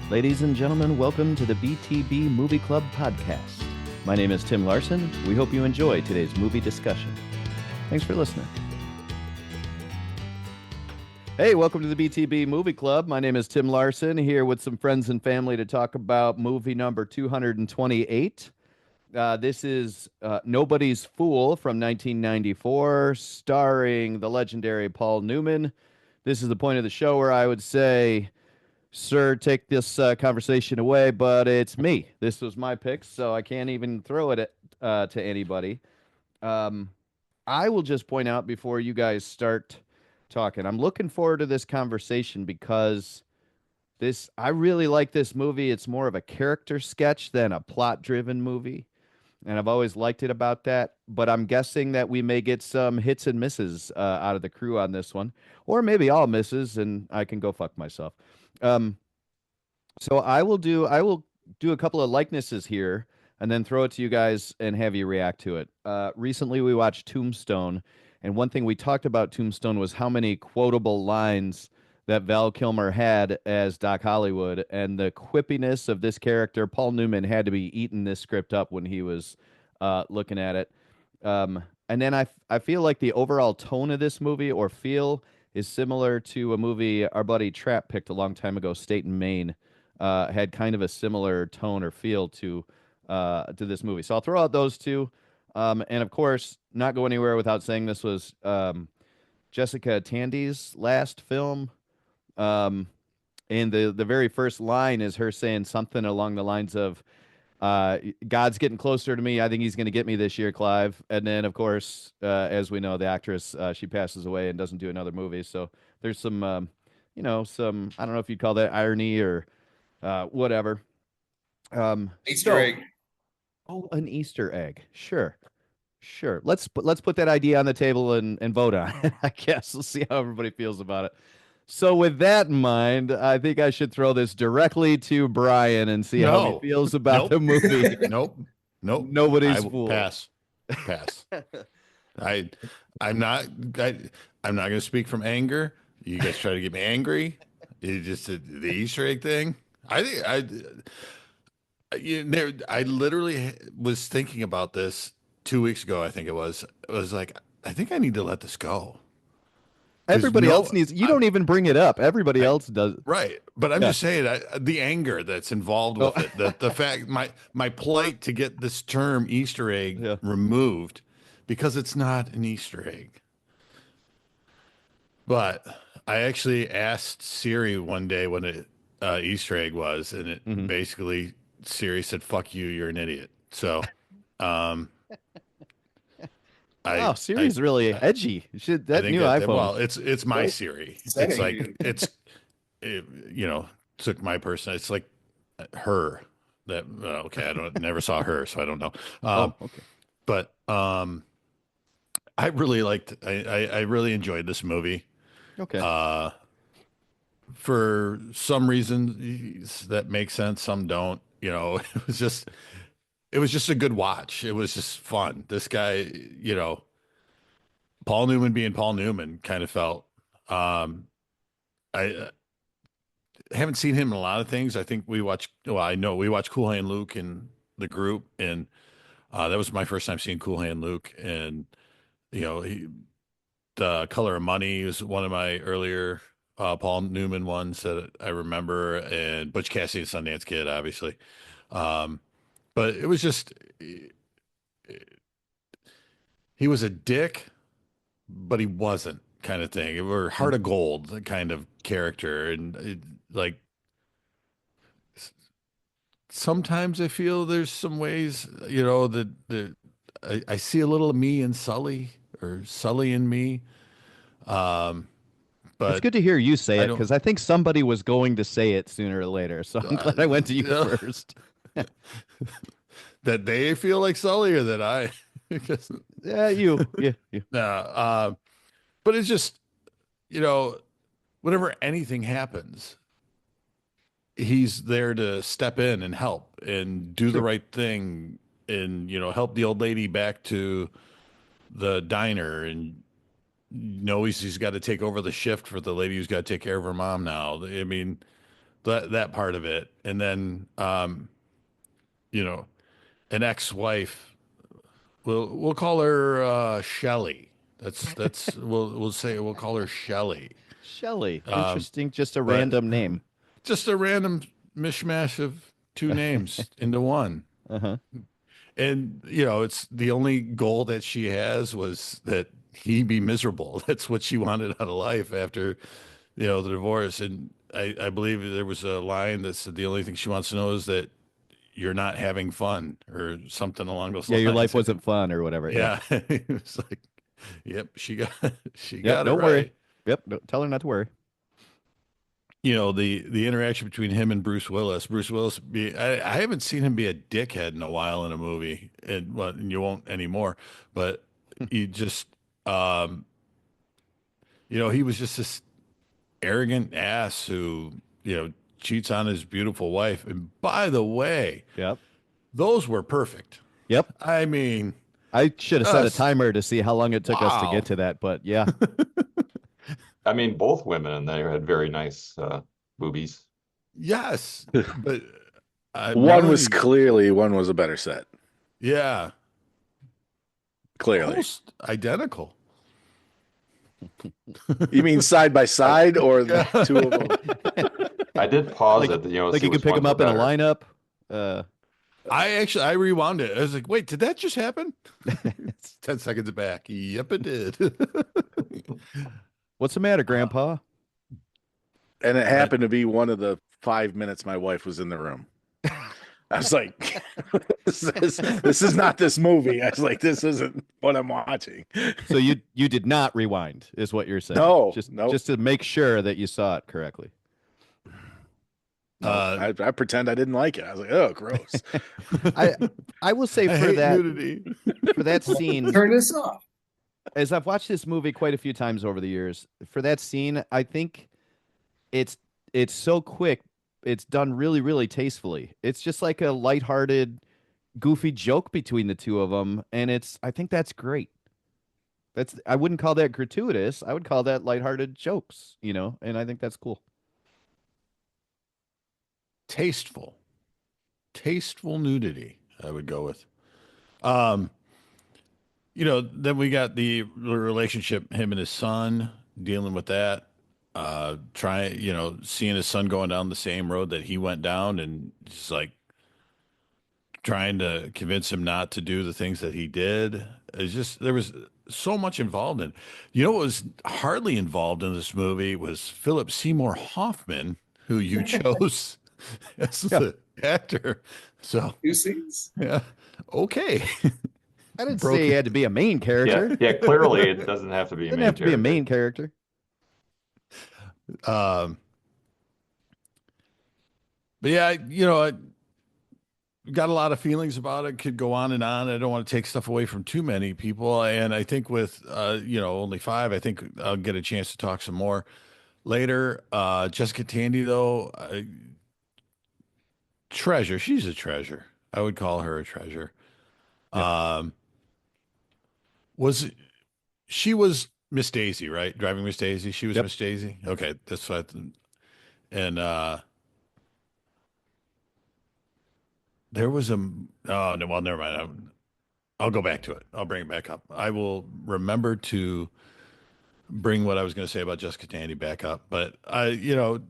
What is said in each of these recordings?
Ladies and gentlemen, welcome to the BTB Movie Club podcast. My name is Tim Larson. We hope you enjoy today's movie discussion. Thanks for listening. Hey, welcome to the BTB Movie Club. My name is Tim Larson, here with some friends and family to talk about movie number 228. This is Nobody's Fool from 1994, starring the legendary Paul Newman. This is the point of the show where I would say, sir, take this conversation away, but it's me. This was my pick, so I can't even throw it to anybody. I will just point out before you guys start talking, I'm looking forward to this conversation because I really like this movie. It's more of a character sketch than a plot-driven movie, and I've always liked it about that. But I'm guessing that we may get some hits and misses out of the crew on this one, or maybe all misses, and I can go fuck myself. Um, so I will do a couple of likenesses here and then throw it to you guys and have you react to it. Recently we watched Tombstone, and one thing we talked about Tombstone was how many quotable lines that Val Kilmer had as Doc Hollywood, and the quippiness of this character. Paul Newman had to be eating this script up when he was looking at it. And then I feel like the overall tone of this movie or feel is similar to a movie our buddy Trap picked a long time ago, State and Maine. Had kind of a similar tone or feel to this movie. So I'll throw out those two. And of course, not go anywhere without saying this was Jessica Tandy's last film. And the very first line is her saying something along the lines of, God's getting closer to me. I think he's going to get me this year, Clive. And then, of course, as we know, the actress, she passes away and doesn't do another movie. So there's some, some, I don't know if you'd call that irony or whatever. Easter egg. Oh, an Easter egg. Sure. Sure. Let's put that idea on the table and vote on it. I guess we'll see how everybody feels about it. So with that in mind, I think I should throw this directly to Brian and see how he feels about the movie. Nope. Nobody's fool. Pass. I'm not I'm not going to speak from anger. You guys try to get me angry. You just did the Easter egg thing. I literally was thinking about this 2 weeks ago. I think it was. It was like, I think I need to let this go. Everybody else needs. You don't even bring it up. Everybody else does. Right, but I'm just saying the anger that's involved with it. The fact my plight to get this term Easter egg removed because it's not an Easter egg. But I actually asked Siri one day what an Easter egg was, and it basically Siri said, "Fuck you, you're an idiot." So, wow, Siri's really edgy. That new iPhone. Well, it's my Siri. It's like took my person. It's like her. That okay. Never saw her, so I don't know. Okay. But I really liked. I really enjoyed this movie. Okay. For some reasons that make sense, some don't. It was just a good watch. It was just fun. This guy, Paul Newman being Paul Newman kind of felt. I haven't seen him in a lot of things. I think I know we watched Cool Hand Luke in the group, and that was my first time seeing Cool Hand Luke. And, The Color of Money was one of my earlier Paul Newman ones that I remember, and Butch Cassidy and Sundance Kid, obviously. But it was just, he was a dick, but he wasn't, kind of thing. Or Heart of Gold kind of character. And sometimes I feel there's some ways, that I see a little of me in Sully, or Sully in me. But it's good to hear you say it, because I think somebody was going to say it sooner or later. So I'm glad I went to you first. That they feel like Sully, or that I? Because, you. No, but it's just, whenever anything happens, he's there to step in and help and do the right thing, and help the old lady back to the diner, and he's got to take over the shift for the lady who's got to take care of her mom now. I mean, that part of it, and then you know, an ex-wife. We'll call her Shelley. That's we'll call her Shelley. Shelley. Um, Interesting. Just a but random name. just a random mishmash of two names into one. Uh-huh. And you know, it's the only goal that she has was that he be miserable. That's what she wanted out of life after, you know, the divorce. And I believe there was a line that said the only thing she wants to know is that you're not having fun or something along those Yeah, lines. your life wasn't fun or whatever. Yeah. It's like, yep, she Yep, got it don't worry. right. Yep, tell her not to worry. You know, the interaction between him and Bruce Willis. Bruce Willis I haven't seen him be a dickhead in a while in a movie, and well, and you won't anymore. But he just, um, you know, he was just this arrogant ass who, you know, cheats on his beautiful wife. And by the way, Yep. those were perfect. Yep. I mean, I should have set a just timer to see how long it took us to wow. get to that, but yeah. I mean, both women in there had very nice boobies. Yes, but One was Melanie, one was a better set. yeah, Clearly. almost identical. You mean side by side or the Yeah. two of them? I did pause Like- it, you know, Like see you can which pick ones them up were in a better. lineup. I rewound it. I was like, wait, did that just happen? It's 10 seconds back. Yep, it did. What's the matter, Grandpa? And it happened to be one of the 5 minutes my wife was in the room. I was like, this is not this movie. I was like, this isn't what I'm watching. So you did not rewind, is what you're saying? No, just nope. just to make sure that you saw it correctly. No, I pretend I didn't like it. I was like, oh, gross. I will say I for hate that nudity. for that scene, Turn this off. as I've watched this movie quite a few times over the years, for that scene, I think it's so quick. It's done really, really tastefully. It's just like a lighthearted, goofy joke between the two of them, and I think that's great. I wouldn't call that gratuitous. I would call that lighthearted jokes, you know, and I think that's cool. Tasteful nudity, I would go with. You know, then we got the relationship, him and his son, dealing with that. You know, seeing his son going down the same road that he went down, and just like trying to convince him not to do the things that he did. It's just, there was so much involved in. You know what was hardly involved in this movie was Philip Seymour Hoffman, who you chose as the actor. So 2 scenes. yeah, okay. I didn't say he had to be a main character. Yeah, clearly it doesn't have to be a Didn't main have to be a character. main character. But yeah, you know, I got a lot of feelings about it. Could go on and on. I don't want to take stuff away from too many people. And I think with, you know, only 5, I think I'll get a chance to talk some more later. Jessica Tandy, though, treasure. She's a treasure. I would call her a treasure. Yeah. She was Miss Daisy, right? Driving Miss Daisy. She was Yep. Miss Daisy. Okay, that's what. And there was oh no, well, never mind. I'll go back to it. I'll bring it back up. I will remember to bring what I was going to say about Jessica Tandy back up. But I, you know,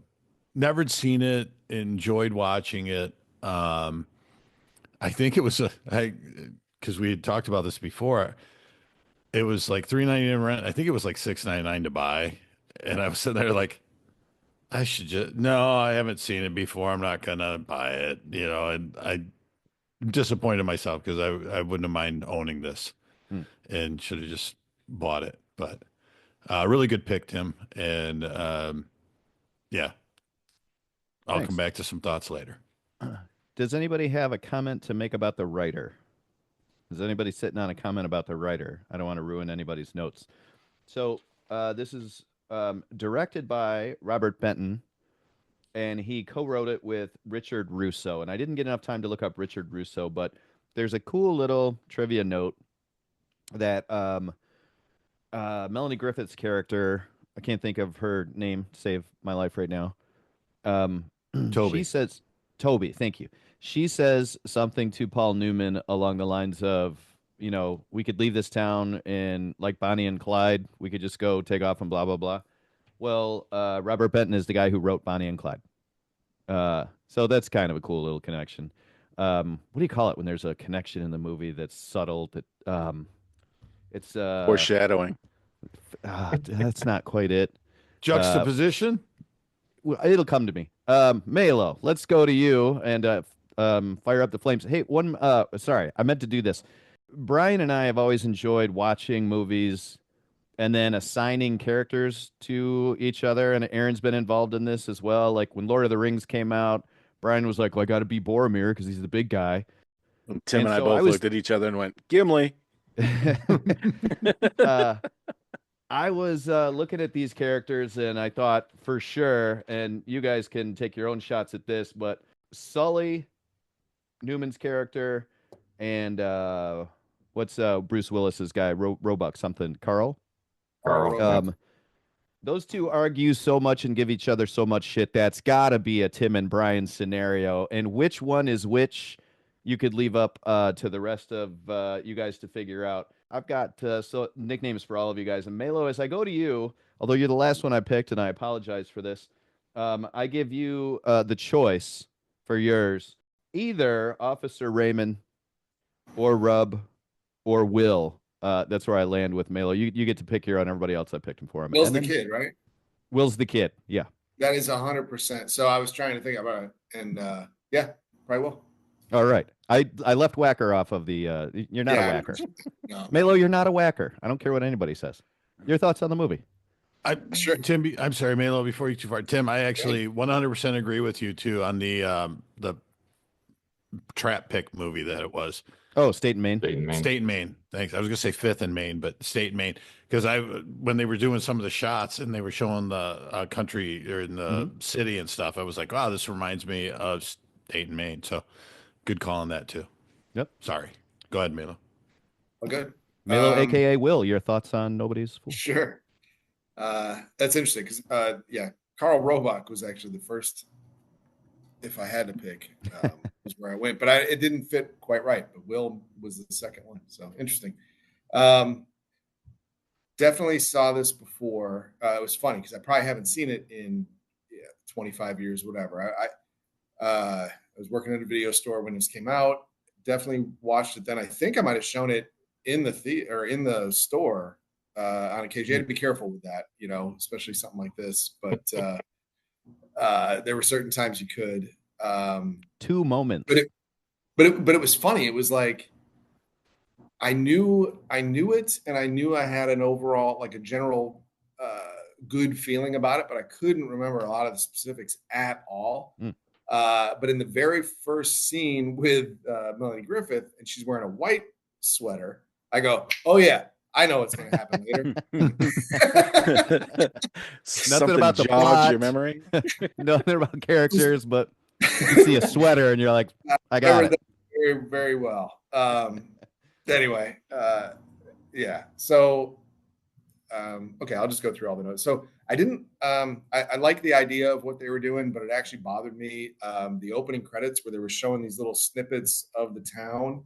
never seen it. Enjoyed watching it. I think it was because we had talked about this before. It was like $3.99 rent. I think it was like $6.99 to buy, and I was sitting there like, I should just no. I haven't seen it before. I'm not gonna buy it. You know, and I'm disappointed in myself because I wouldn't have mind owning this, and should have just bought it. But really good pick, Tim, and yeah, I'll Thanks. come back to some thoughts later. Does anybody have a comment to make about the writer? Is anybody sitting on a comment about the writer? I don't want to ruin anybody's notes. So this is directed by Robert Benton, and he co-wrote it with Richard Russo. And I didn't get enough time to look up Richard Russo, but there's a cool little trivia note that Melanie Griffith's character, I can't think of her name to save my life right now, Toby. She says, Toby, thank you. She says something to Paul Newman along the lines of, we could leave this town and like Bonnie and Clyde, we could just go take off and blah, blah, blah. Well, Robert Benton is the guy who wrote Bonnie and Clyde. So that's kind of a cool little connection. What do you call it when there's a connection in the movie that's subtle? It's Foreshadowing. that's not quite it. Juxtaposition. It'll come to me. Melo, let's go to you and fire up the flames. Hey, sorry, I meant to do this. Brian and I have always enjoyed watching movies and then assigning characters to each other. And Aaron's been involved in this as well. Like when Lord of the Rings came out, Brian was like, well, I got to be Boromir because he's the big guy. And Tim and I so both looked at each other and went, Gimli. I was looking at these characters and I thought for sure, and you guys can take your own shots at this, but Sully, Newman's character, and what's Bruce Willis's guy, Roebuck, something, Carl? Carl. Those two argue so much and give each other so much shit. That's got to be a Tim and Brian scenario. And which one is which, you could leave up to the rest of you guys to figure out. I've got so nicknames for all of you guys. And Melo, as I go to you, although you're the last one I picked, and I apologize for this, I give you the choice for yours. Either Officer Raymond or Rub or Will. That's where I land with Melo. You get to pick here on everybody else I picked him for him. Will's the kid, right? Will's the kid. Yeah. That is 100%. So I was trying to think about it, and yeah, probably will. All right. I left Whacker off of the. You're not a whacker. No. Melo, you're not a whacker. I don't care what anybody says. Your thoughts on the movie? Sure. Tim, I'm sorry, Melo. Before you too far, Tim, I actually 100% agree with you too on the trap pick movie that it was. Oh, State and Maine. State and Maine. Thanks. I was gonna say Fifth and Maine, but State and Maine, because when they were doing some of the shots and they were showing the country or in the city and stuff, I was like, wow, this reminds me of State and Maine. So good call on that too. Yep. Sorry. Go ahead, Melo. Oh, good. Melo, aka Will. Your thoughts on Nobody's Fool? Sure. That's interesting because yeah, Carl Roebuck was actually the first. If I had to pick, was where I went, but it didn't fit quite right. But Will was the second one, so interesting. Definitely saw this before. It was funny because I probably haven't seen it in 25 years, whatever. I was working at a video store when this came out. Definitely watched it then. I think I might have shown it in the theater or in the store on occasion. You had to be careful with that, especially something like this. But there were certain times you could. 2 moments. But it was funny. It was like I knew it, and I knew I had an overall, like a general good feeling about it, but I couldn't remember a lot of the specifics at all. But in the very first scene with Melanie Griffith, and she's wearing a white sweater, I go, "Oh yeah, I know what's going to happen later." Nothing about the plot, your memory. Nothing about characters, but you see a sweater and you're like, I got it. Very, very well. Anyway, yeah. So, okay, I'll just go through all the notes. So I didn't. I like the idea of what they were doing, but it actually bothered me. The opening credits where they were showing these little snippets of the town.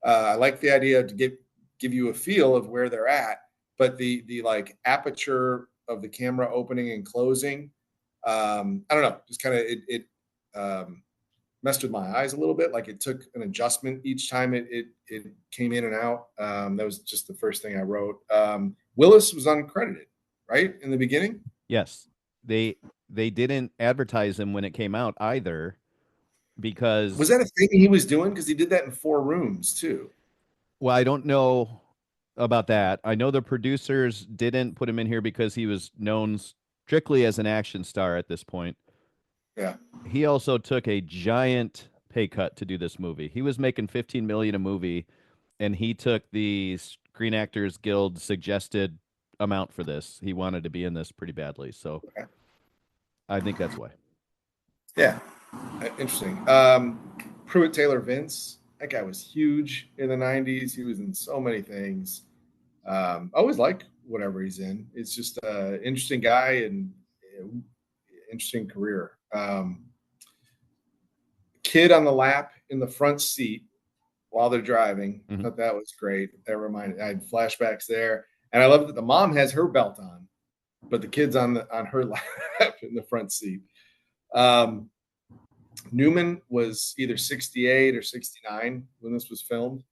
I like the idea to give you a feel of where they're at, but the like aperture of the camera opening and closing, I don't know, just kind of it messed with my eyes a little bit. Like it took an adjustment each time it came in and out. That was just the first thing I wrote. Willis was uncredited, right, in the beginning. Yes, they didn't advertise him when it came out either, because was that a thing he was doing? Because he did that in 4 Rooms too. Well, I don't know about that. I know the producers didn't put him in here because he was known strictly as an action star at this point. Yeah. He also took a giant pay cut to do this movie. He was making $15 million a movie, and he took the Screen Actors Guild suggested amount for this. He wanted to be in this pretty badly, so okay. I think that's why. Yeah, interesting. Pruitt Taylor Vince. That guy was huge in the 90s. He was in so many things. I always like whatever he's in. It's just an interesting guy and interesting career. kid on the lap in the front seat while they're driving. I Mhm. thought that was great. I had flashbacks there. And I love that the mom has her belt on, but the kid's on her lap in the front seat. Newman was either 68 or 69 when this was filmed,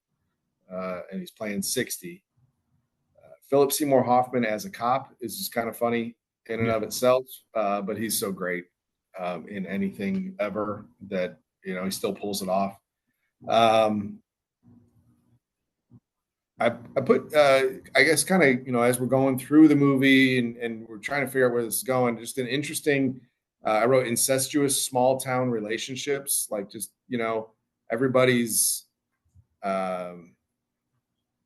and he's playing 60. Philip Seymour Hoffman as a cop is just kind of funny in and of itself, but he's so great in anything ever that he still pulls it off. I put I guess kind of as we're going through the movie and we're trying to figure out where this is going, just an interesting. I wrote incestuous small town relationships, like just everybody's.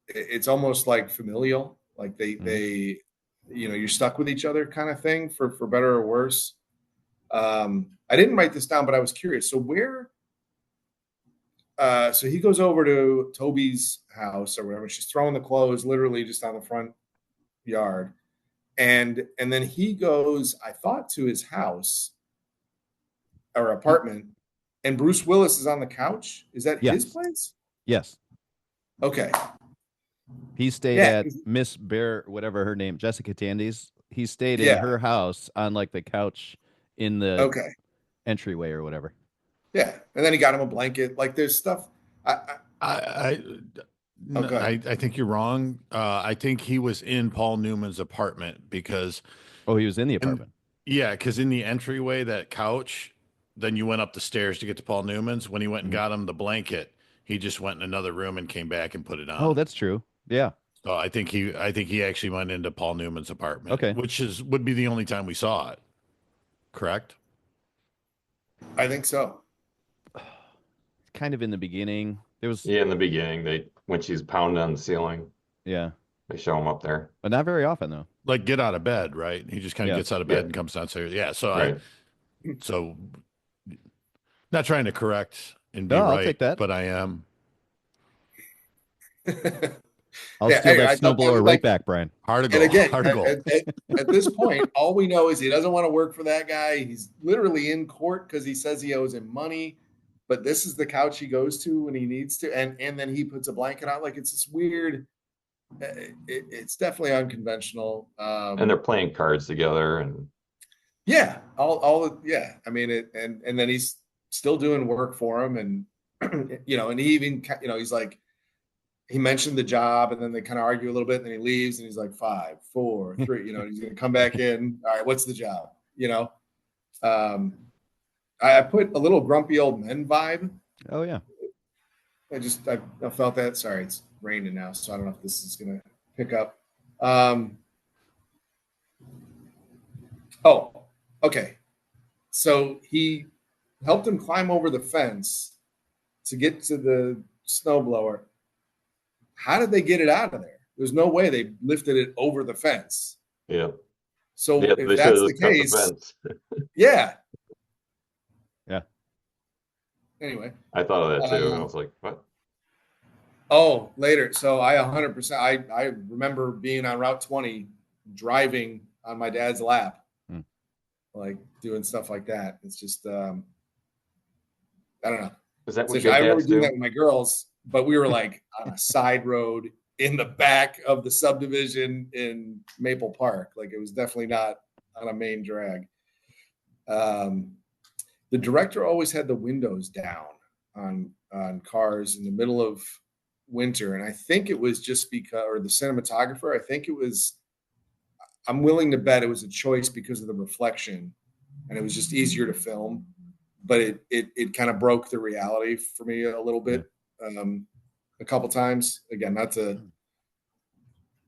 It's almost like familial, like they you're stuck with each other kind of thing for better or worse. I didn't write this down, but I was curious. So so he goes over to Toby's house or whatever. She's throwing the clothes literally just on the front yard. And then he goes, I thought, to his house or apartment, and Bruce Willis is on the couch. Is that his place? Yes. Okay. He stayed at Miss Bear, whatever her name, Jessica Tandy's. He stayed in her house on like the couch in the entryway or whatever. Yeah, and then he got him a blanket. Like there's stuff. I think you're wrong. I think he was in Paul Newman's apartment because. Oh, he was in the apartment. Yeah, because in the entryway, that couch, then you went up the stairs to get to Paul Newman's. When he went and got him the blanket, he just went in another room and came back and put it on. Oh, that's true. Yeah. So I think he actually went into Paul Newman's apartment. Okay. Which would be the only time we saw it. Correct? I think so. Kind of in the beginning. There was in the beginning, when she's pounding on the ceiling. Yeah. They show him up there. But not very often though. Like get out of bed, right? He just kind of gets out of bed and comes downstairs. Yeah. So so not trying to correct and be right, I'll take that. but I am. I'll steal that snowblower right back, Brian. Hard to go. And again, hard to go. At this point, all we know is he doesn't want to work for that guy. He's literally in court because he says he owes him money. But this is the couch he goes to when he needs to, and then he puts a blanket on. Like it's this weird. It's definitely unconventional. And they're playing cards together, and I mean, and then he's still doing work for him, and and he even he's like, he mentioned the job, and then they kind of argue a little bit, and then he leaves, and he's like 5, 4, 3, he's going to come back in. All right, what's the job? I put a little grumpy old men vibe. Oh yeah. I felt that. Sorry, it's raining now, so I don't know if this is going to pick up. Oh, okay. So he helped him climb over the fence to get to the snowblower. How did they get it out of there? There's no way they lifted it over the fence. Yeah. So if that's the case, yeah. Yeah. Anyway, I thought of that too, and I was like, "What?" Oh, later. So I 100%. I remember being on Route 20, driving on my dad's lap, like doing stuff like that. It's just, I don't know. Is that what I remember doing that with my girls, but we were like on a side road in the back of the subdivision in Maple Park. Like it was definitely not on a main drag. The director always had the windows down on cars in the middle of winter, and I think it was just because, or the cinematographer, I think it was, I'm willing to bet it was a choice because of the reflection, and it was just easier to film, but it kind of broke the reality for me a little bit a couple times. Again, not to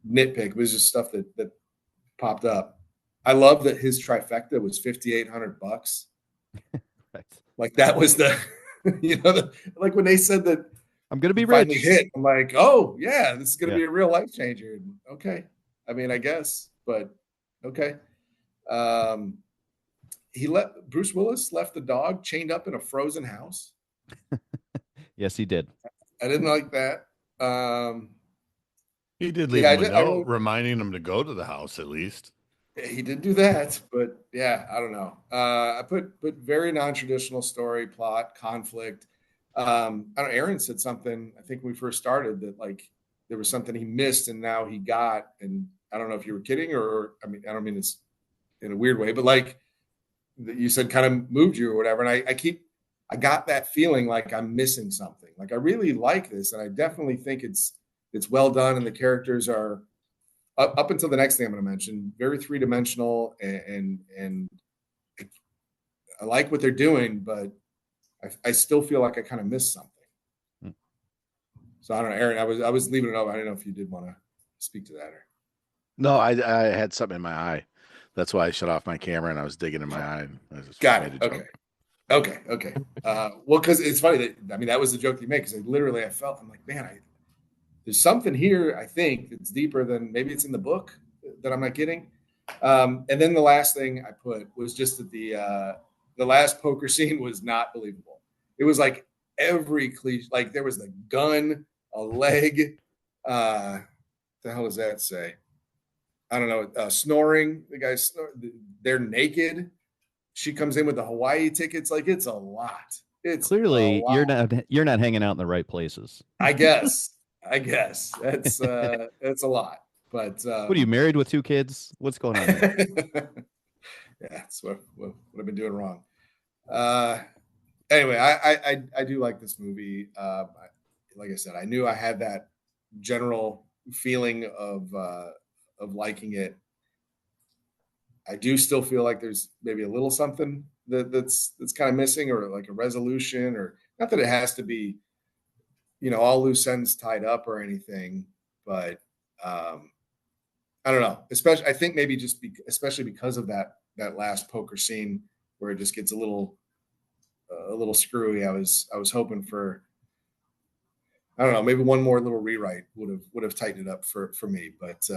nitpick, it was just stuff that popped up. I love that his trifecta was $5,800. Right. Like that was the like when they said that I'm gonna be rich. Hit, I'm like, oh yeah, this is gonna be a real life changer. Okay, I mean, I guess, but okay. Bruce Willis left the dog chained up in a frozen house. Yes, he did. I didn't like that. He did leave him a note reminding him to go to the house at least. He did do that, but yeah, I don't know. I put very non-traditional story, plot, conflict. I don't know, Aaron said something, I think when we first started, that like there was something he missed and now he got. And I don't know if you were kidding or I mean, I don't mean this in a weird way, but like you said kind of moved you or whatever. And I got that feeling like I'm missing something. Like I really like this, and I definitely think it's well done, and the characters are up until the next thing I'm going to mention, very three dimensional, and I like what they're doing, but I still feel like I kind of missed something. Hmm. So I don't know, Aaron. I was leaving it over. I don't know if you did want to speak to that or. No, I had something in my eye. That's why I shut off my camera and I was digging in my eye. And I just Got made it. a joke. Okay. Well, because it's funny that I mean that was the joke you made because I felt I'm like, man, there's something here I think that's deeper than maybe it's in the book that I'm not getting. And then the last thing I put was just that the last poker scene was not believable. It was like every cliche, like there was the gun, a leg. The hell does that say? I don't know. Snoring. The guys, they're naked. She comes in with the Hawaii tickets. Like it's a lot. It's a Clearly, lot. you're not hanging out in the right places. I guess. That's a lot. But What are you married with 2 kids? What's going on there? yeah, that's what I've been doing wrong. Anyway, I do like this movie. Like I said, I knew I had that general feeling of liking it. I do still feel like there's maybe a little something that's kind of missing, or like a resolution, or not that it has to be, all loose ends tied up or anything, but I don't know. Especially, I think maybe especially because of that last poker scene where it just gets a little screwy. I was hoping for, I don't know, maybe one more little rewrite would have tightened it up for me. But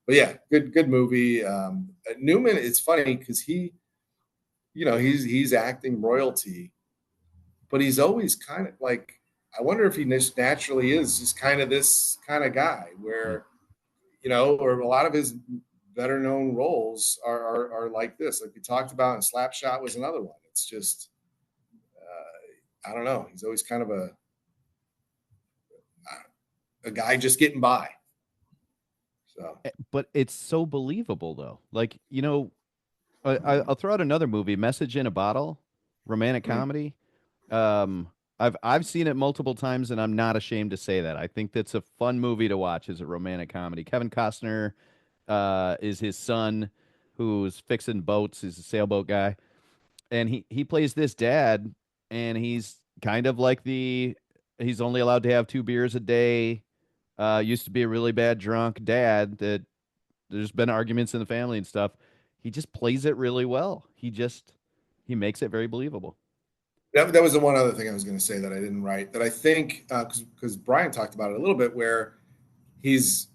yeah, good movie. Newman, it's funny because he's acting royalty, but he's always kind of like, I wonder if he naturally is just kind of this kind of guy where, or a lot of his better known roles are like this. Like we talked about, and Slapshot was another one. It's just, I don't know. He's always kind of a guy just getting by. So, But it's so believable though. Like, I'll throw out another movie, Message in a Bottle, romantic comedy. I've seen it multiple times, and I'm not ashamed to say that. I think that's a fun movie to watch as a romantic comedy. Kevin Costner is his son, who's fixing boats. He's a sailboat guy, and he plays this dad, and he's kind of like he's only allowed to have 2 beers a day. Used to be a really bad drunk dad that there's been arguments in the family and stuff. He just plays it really well. He makes it very believable. that was the one other thing I was going to say that I didn't write, that I think, because Brian talked about it a little bit, where he's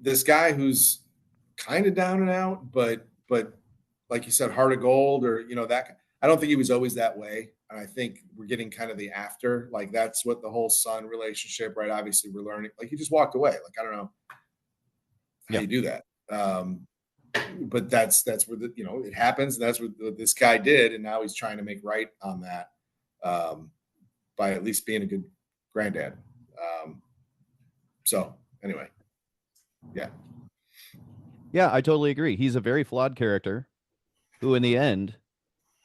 this guy who's kind of down and out, but like you said, heart of gold, or that. I don't think he was always that way, and I think we're getting kind of the after. Like that's what the whole son relationship, right? Obviously, we're learning. Like he just walked away. Like I don't know how you do that, but that's where it happens. And that's what this guy did, and now he's trying to make right on that by at least being a good granddad. So anyway, yeah. Yeah, I totally agree. He's a very flawed character who, in the end,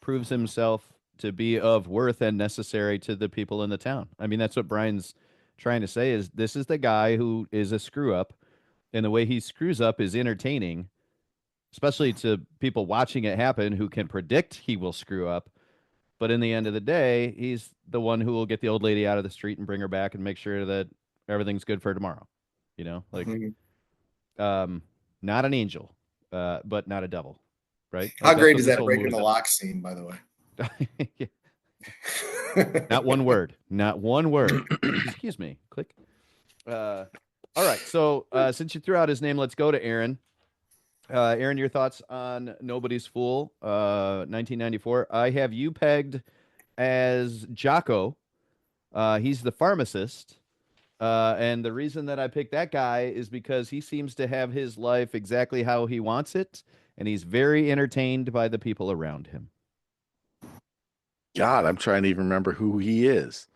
proves himself to be of worth and necessary to the people in the town. I mean, that's what Brian's trying to say, is this is the guy who is a screw up, and the way he screws up is entertaining, especially to people watching it happen who can predict he will screw up. But in the end of the day, he's the one who will get the old lady out of the street and bring her back and make sure that everything's good for tomorrow. Like not an angel, but not a devil, right? How Like, that's great what is this that whole breaking movie's the about. lock scene, by the way? Yeah. Not one word. Not one word. Excuse me. Click. All right. So since you threw out his name, let's go to Aaron. Aaron, your thoughts on Nobody's Fool, 1994. I have you pegged as Jocko. He's the pharmacist And the reason that I picked that guy is because he seems to have his life exactly how he wants it, and he's very entertained by the people around him. God, I'm trying to even remember who he is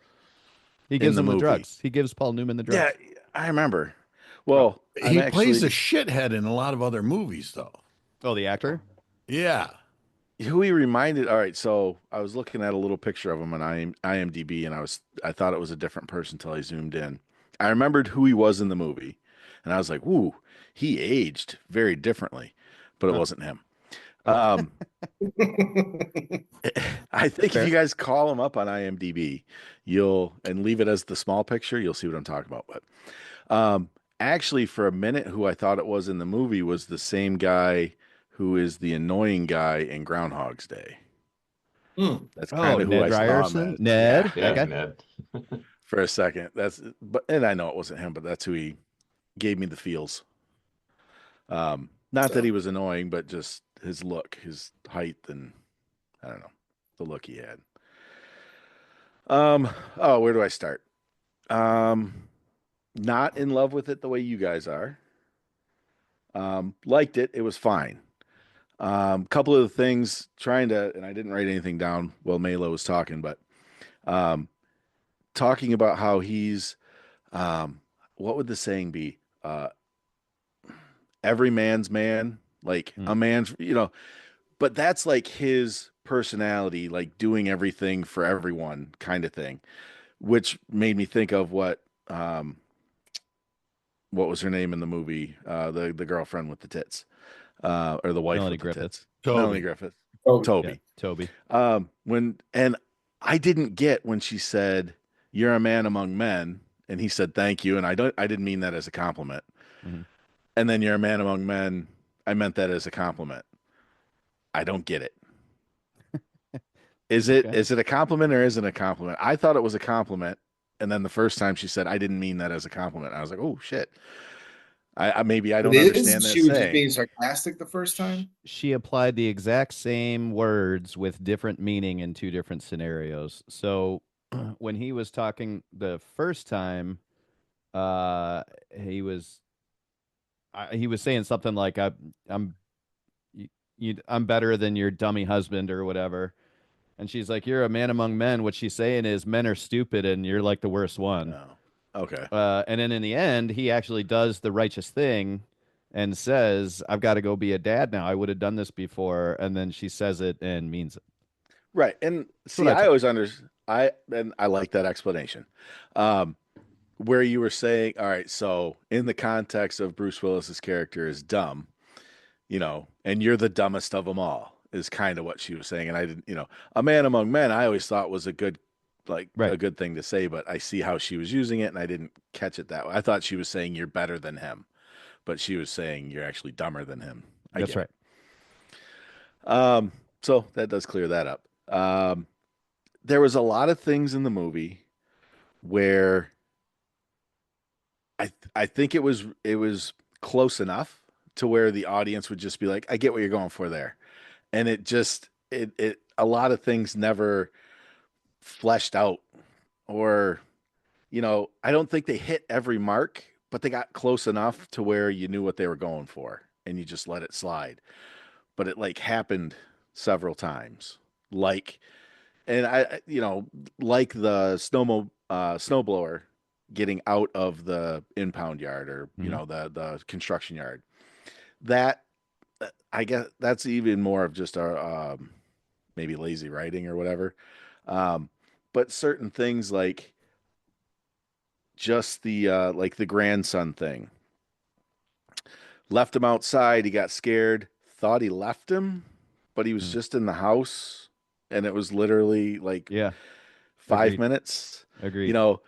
He in gives the him the movie. drugs. He gives Paul Newman the Yeah, drugs. I remember. Well, I'm He plays a actually shithead in a lot of other movies, though. Oh, the actor? Yeah. who he reminded. All right, so I was looking at a little picture of him on IMDb, and I thought it was a different person until I zoomed in. I remembered who he was in the movie, and I was like, "Ooh, he aged very differently," but it Huh. wasn't him. Um, I think if Fair. you guys call him up on IMDb, and leave it as the small picture, you'll see what I'm talking about. But actually, for a minute, who I thought it was in the movie was the same guy who is the annoying guy in Groundhog's Day. Hmm. That's Oh, kind of who Ned I saw him Ryerson? as. Ned? Yeah, That Yeah, guy? Ned. for a second. And I know it wasn't him, but that's who he gave me the feels. Not that he was annoying, but just his look, his height, and I don't know, the look he had. Where do I start? Um, Not in love with it the way you guys are. Liked it. It was fine. Couple of the things and I didn't write anything down while Mela was talking, but um, talking about how he's, what would the saying be? Every man's man, like Hmm. a man's, but that's like his personality, like doing everything for everyone kind of thing, which made me think of what was her name in the movie? The girlfriend with the tits, or the wife Melanie with the Griffith. tits. Melanie Toby. Griffith. Oh, Yeah, Toby. Toby. And I didn't get when she said, "You're a man among men," and he said, "Thank you," and I didn't mean that as a compliment. Hmm. And then "You're a man among men," I meant that as a compliment. I don't get it. Is it Okay. is it a compliment or isn't it a compliment? I thought it was a compliment, and then the first time she said, "I didn't mean that as a compliment," I was like, "Oh shit." Maybe I it don't is. understand that She was just saying. being sarcastic the first time. She applied the exact same words with different meaning in two different scenarios. So when he was talking the first time, uh, he was he was saying something like, I'm I'm better than your dummy husband" or whatever. And she's like, "You're a man among men." What she's saying is, men are stupid, and you're like the worst one. Oh, okay. And then in the end, he actually does the righteous thing and says, "I've got to go be a dad now. I would have done this before." And then she says it and means it. Right. And That's what see, I I took. always I like that explanation. Um, where you were saying, all right, so in the context of Bruce Willis's character is dumb, and you're the dumbest of them all is kind of what she was saying. And I didn't, a man among men, I always thought was Right. a good thing to say, but I see how she was using it and I didn't catch it that way. I thought she was saying you're better than him, but she was saying you're actually dumber than him. I That's get right. it. So that does clear that up. There was a lot of things in the movie where I think it was close enough to where the audience would just be like, I get what you're going for there. And it a lot of things never fleshed out, or I don't think they hit every mark, but they got close enough to where you knew what they were going for and you just let it slide. But it like happened several times. Like and like the snowblower getting out of the impound yard, or Mhm. the construction yard. That I guess that's even more of just a maybe lazy writing or whatever. Um, but certain things like just the grandson thing, left him outside. He got scared, thought he left him, but he was Mm. just in the house, and it was literally like Yeah. 5 minutes. You Agreed. know,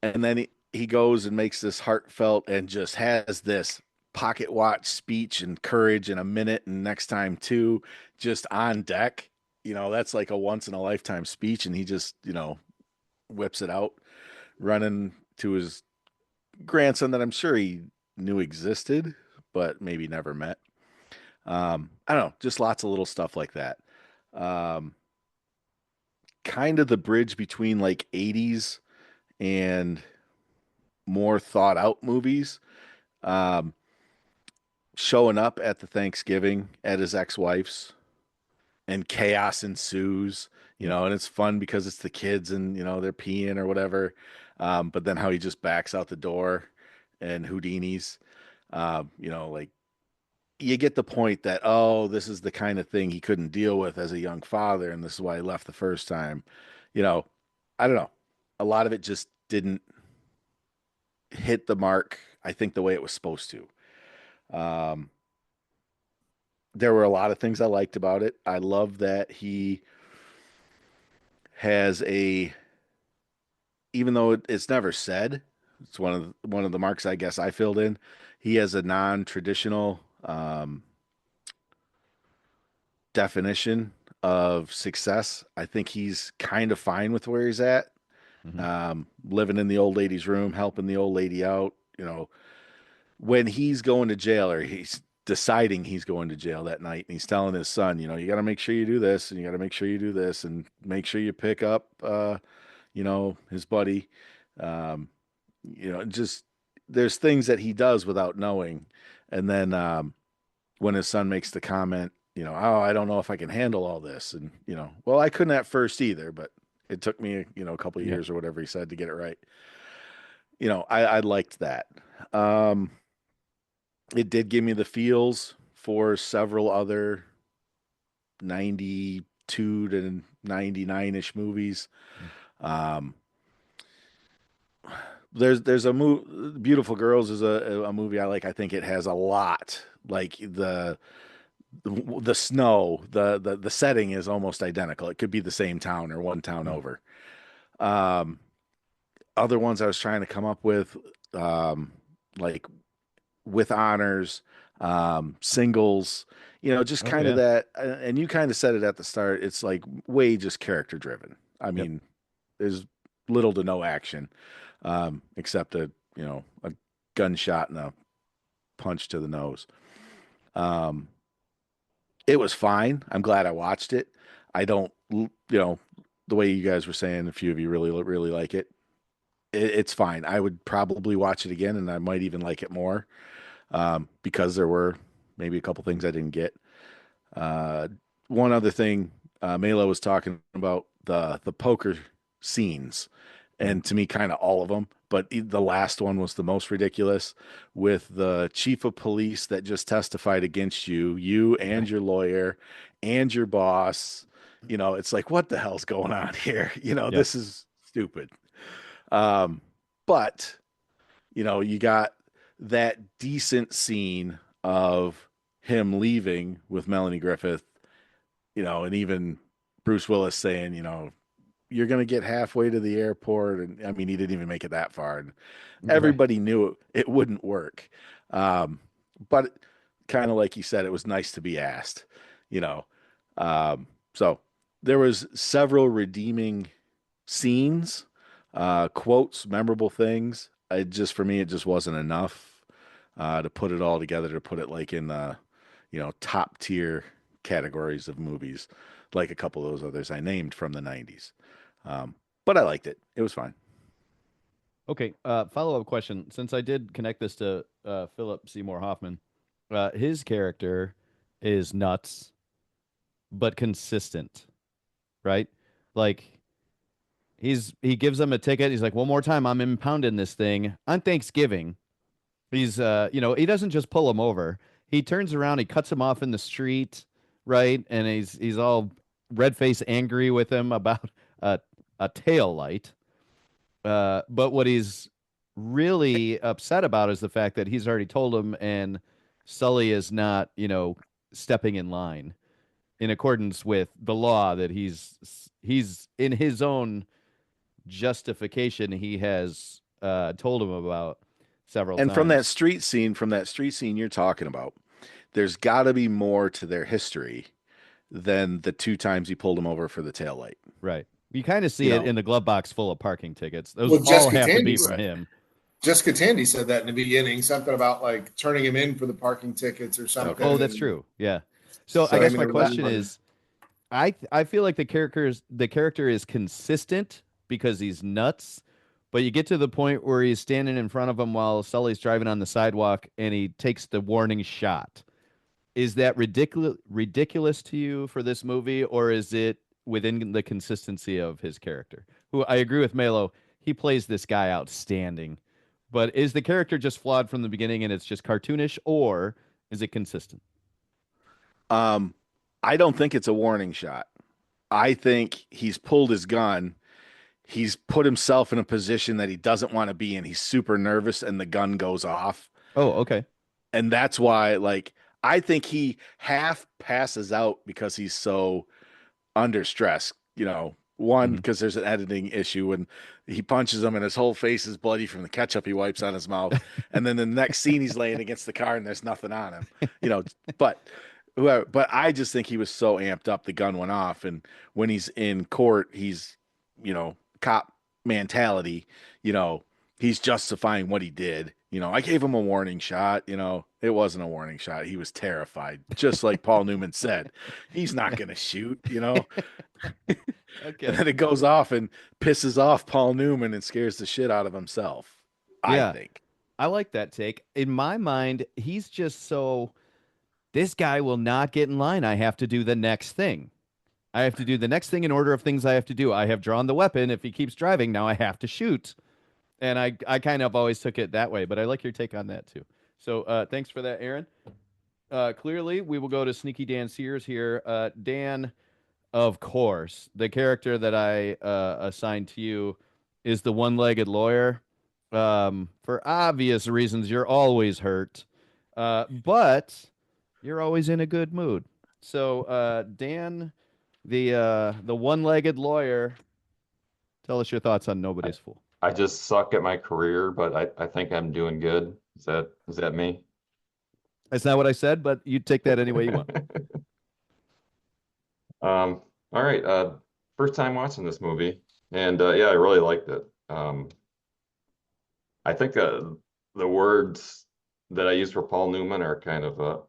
and then he goes and makes this heartfelt and just has this pocket watch speech and courage in a minute, and next time too, just on deck. That's like a once in a lifetime speech, and he just whips it out, running to his grandson that I'm sure he knew existed, but maybe never met. I don't know, just lots of little stuff like that. Um, Kind of the bridge between like 80s and more thought out movies. Um, Showing up at the Thanksgiving at his ex-wife's and chaos ensues, and it's fun because it's the kids and, they're peeing or whatever. But then how he just backs out the door and Houdini's, like you get the point that, oh, this is the kind of thing he couldn't deal with as a young father. And this is why he left the first time. I don't know. A lot of it just didn't hit the mark, I think, the way it was supposed to. There were a lot of things I liked about it. I love that he has even though it's never said, it's one of the marks I guess I filled in. He has a non-traditional definition of success. I think he's kind of fine with where he's at. Living in the old lady's room, helping the old lady out. When he's going to jail or he's deciding he's going to jail that night and he's telling his son, you got to make sure you do this and you got to make sure you do this and make sure you pick up, his buddy. Just there's things that he does without knowing. And then when his son makes the comment, oh, I don't know if I can handle all this. And, well, I couldn't at first either, but it took me, a couple of years or whatever he said to get it right. I liked that. It did give me the feels for several other 92 to 99-ish movies. There's a movie, Beautiful Girls is a movie I like. I think it has a lot, like the snow, the setting is almost identical. It could be the same town or one town over. Other ones I was trying to come up with, like With Honors, Singles, just kind of that. And you kind of said it at the start. It's like way just character driven. I mean, there's little to no action, except a gunshot and a punch to the nose. It was fine. I'm glad I watched it. I don't, the way you guys were saying, a few of you really, really like it. It's fine. I would probably watch it again, and I might even like it more, because there were maybe a couple things I didn't get. One other thing, Mela was talking about the poker scenes, and to me, kind of all of them. But the last one was the most ridiculous, with the chief of police that just testified against you and your lawyer and your boss. It's like, what the hell's going on here? This is stupid. But you got that decent scene of him leaving with Melanie Griffith, and even Bruce Willis saying, you're going to get halfway to the airport. And I mean, he didn't even make it that far. And everybody knew it wouldn't work. But kind of like you said, it was nice to be asked, so there was several redeeming scenes, quotes, memorable things. For me, it just wasn't enough, to put it all together, to put it like in the, top tier categories of movies, like a couple of those others I named from the 90s. But I liked it. It was fine. Okay. Follow-up question. Since I did connect this to Philip Seymour Hoffman, his character is nuts, but consistent, right? Like he gives them a ticket. He's like, one more time, I'm impounding this thing on Thanksgiving. He's he doesn't just pull him over. He turns around, he cuts him off in the street, right? And he's all red-faced angry with him about a tail light. But what he's really upset about is the fact that he's already told him, and Sully is not, stepping in line in accordance with the law that he's in his own justification he has told him about several times. And from that street scene you're talking about, there's got to be more to their history than the 2 times he pulled him over for the taillight. Right. You kind of see it in the glove box full of parking tickets. Those Well, all Jessica have to Tandy be from said- him. Jessica Tandy said that in the beginning, something about like turning him in for the parking tickets or something. Oh, that's true. Yeah. So I guess my question is, I feel like the character is consistent because he's nuts, But you get to the point where he's standing in front of him while Sully's driving on the sidewalk and he takes the warning shot. Is that ridiculous to you for this movie, or is it within the consistency of his character? Who I agree with Melo, he plays this guy outstanding. But is the character just flawed from the beginning and it's just cartoonish, or is it consistent? I don't think it's a warning shot. I think he's pulled his gun. He's put himself in a position that he doesn't want to be in. He's super nervous and the gun goes off. Oh, okay. And that's why, like, I think he half passes out because he's so under stress. One, because there's an editing issue and he punches him and his whole face is bloody from the ketchup he wipes on his mouth. And then the next scene he's laying against the car and there's nothing on him, but I just think he was so amped up, the gun went off. And when he's in court, he's, cop mentality, he's justifying what he did. I gave him a warning shot, it wasn't a warning shot. He was terrified, just like Paul Newman said. He's not going to shoot, Okay. And then it goes off and pisses off Paul Newman and scares the shit out of himself, Yeah. I think. I like that take. In my mind, he's just so this guy will not get in line. I have to do the next thing. I have to do the next thing in order of things I have to do. I have drawn the weapon. If he keeps driving, now I have to shoot. And I kind of always took it that way, but I like your take on that too. So thanks for that, Aaron. Clearly, we will go to Sneaky Dan Sears here. Dan, of course, the character that I assigned to you is the one-legged lawyer. For obvious reasons, you're always hurt, but you're always in a good mood. So, Dan, the one-legged lawyer, tell us your thoughts on Nobody's Fool. I just suck at my career, but I think I'm doing good. Is that me? That's not what I said, but you take that any way you want. All right. First time watching this movie, and yeah, I really liked it. I think the words that I use for Paul Newman are kind of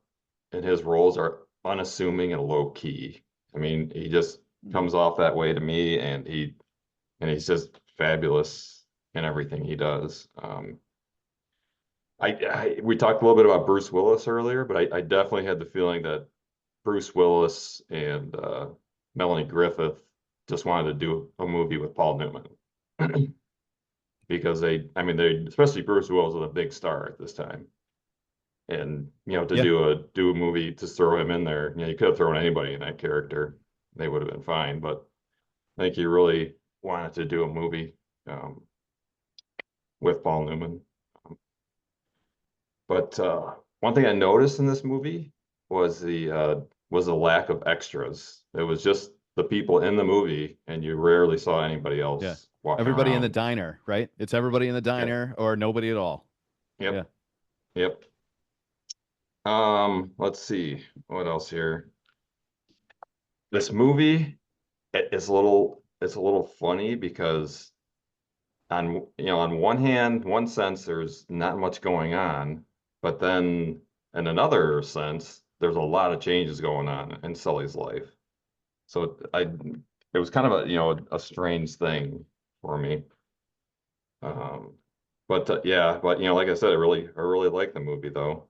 in his roles are unassuming and low key. I mean, he just comes off that way to me, and he's just fabulous in everything he does. We talked a little bit about Bruce Willis earlier, but I definitely had the feeling that Bruce Willis and Melanie Griffith just wanted to do a movie with Paul Newman because they, especially Bruce Willis was a big star at this time, and do a movie, just throw him in there. You could have thrown anybody in that character, they would have been fine. But I think he really wanted to do a movie with Paul Newman. But one thing I noticed in this movie was the lack of extras. It was just the people in the movie, and you rarely saw anybody else. Yeah. Walking Everybody in around. the diner, right? It's everybody in the diner or nobody at all. Yep. Yeah. Yep. Let's see what else here. This movie it's a little funny because on one hand, one sense, there's not much going on, but then in another sense, there's a lot of changes going on in Sully's life. So it was kind of a strange thing for me. But like I said, I really like the movie though.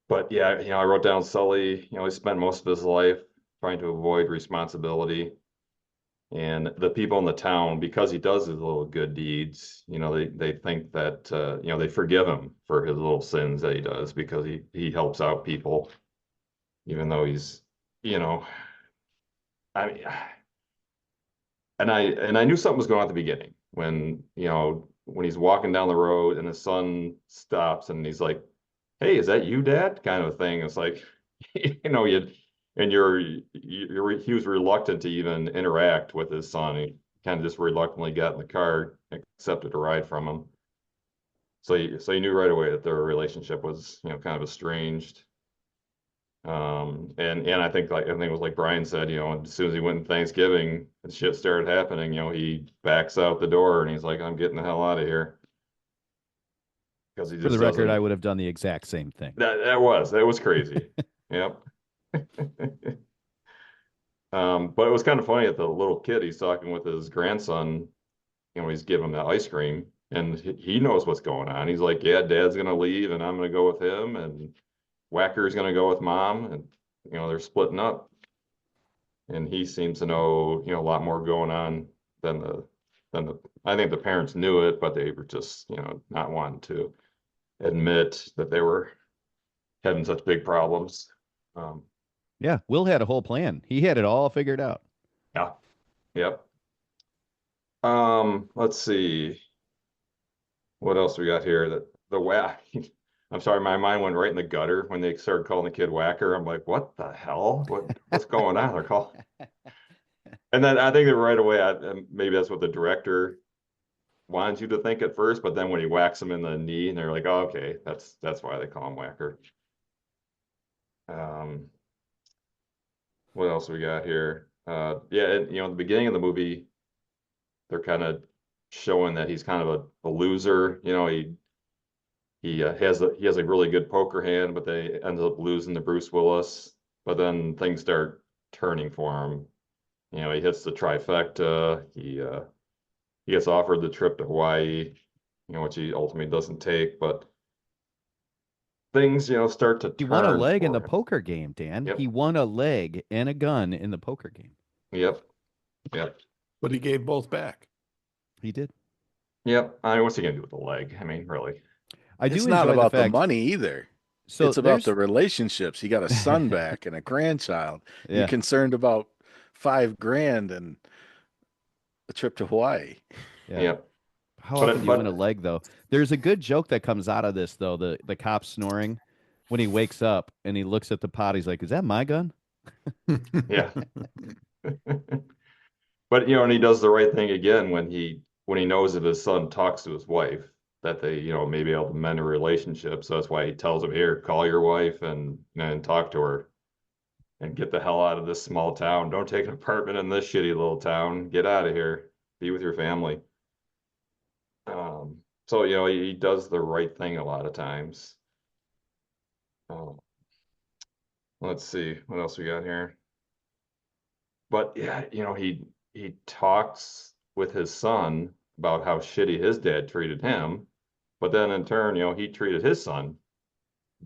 But yeah, I wrote down Sully, he spent most of his life trying to avoid responsibility. And the people in the town, because he does his little good deeds, they think that they forgive him for his little sins that he does because he helps out people, even though he's, I mean, and I knew something was going on at the beginning when he's walking down the road and his son stops and he's like, "Hey, is that you, Dad?" kind of a thing. It's like, he was reluctant to even interact with his son. He kind of just reluctantly got in the car, accepted a ride from him. So he knew right away that their relationship was, kind of estranged. And I think it was like Brian said, as soon as he went in Thanksgiving and shit started happening, he backs out the door and he's like, "I'm getting the hell out of here." Because he just For the record, doesn't. I would have done the exact same thing. That was crazy. Yep. But it was kind of funny that the little kid, he's talking with his grandson, he's giving him that ice cream and he knows what's going on. He's like, yeah, dad's going to leave and I'm going to go with him and Whacker's going to go with mom. And, they're splitting up. And he seems to know, a lot more going on than I think the parents knew it, but they were just, not wanting to admit that they were having such big problems. Yeah, Will had a whole plan. He had it all figured out. Yeah. Yep. Let's see. What else we got here? The whack. I'm sorry, my mind went right in the gutter when they started calling the kid Whacker. I'm like, what the hell? What's going on? They're called. And then I think that right away, maybe that's what the director wanted you to think at first, but then when he whacks him in the knee, and they're like, oh, okay, that's why they call him Whacker. What else we got here? Yeah, and, the beginning of the movie, they're kind of showing that he's kind of a loser. He has a really good poker hand, but they ended up losing to Bruce Willis. But then things start turning for him. He hits the trifecta. He gets offered the trip to Hawaii, which he ultimately doesn't take. But things, start to He won a turn leg in for the him. poker game, Dan. Yep. He won a leg and a gun in the poker game. Yep. Yep. But he gave both back. He did. Yep. I mean, what's he gonna do with the leg? I mean, really. I do It's enjoy not about the the fact. money either. So it's about there's- the relationships. He got a son back and a grandchild. Yeah. You're concerned about $5,000 and a trip to Hawaii. Yeah. Yep. How But- often do you win but- a leg, though? There's a good joke that comes out of this, though. The cop snoring when he wakes up and he looks at the pot. He's like, "Is that my gun?" Yeah. But and he does the right thing again when he knows that his son talks to his wife, that they, may be able to mend a relationship. So that's why he tells him, here, call your wife and talk to her and get the hell out of this small town. Don't take an apartment in this shitty little town. Get out of here. Be with your family. So he does the right thing a lot of times. Let's see what else we got here. But yeah, he talks with his son about how shitty his dad treated him, but then in turn, he treated his son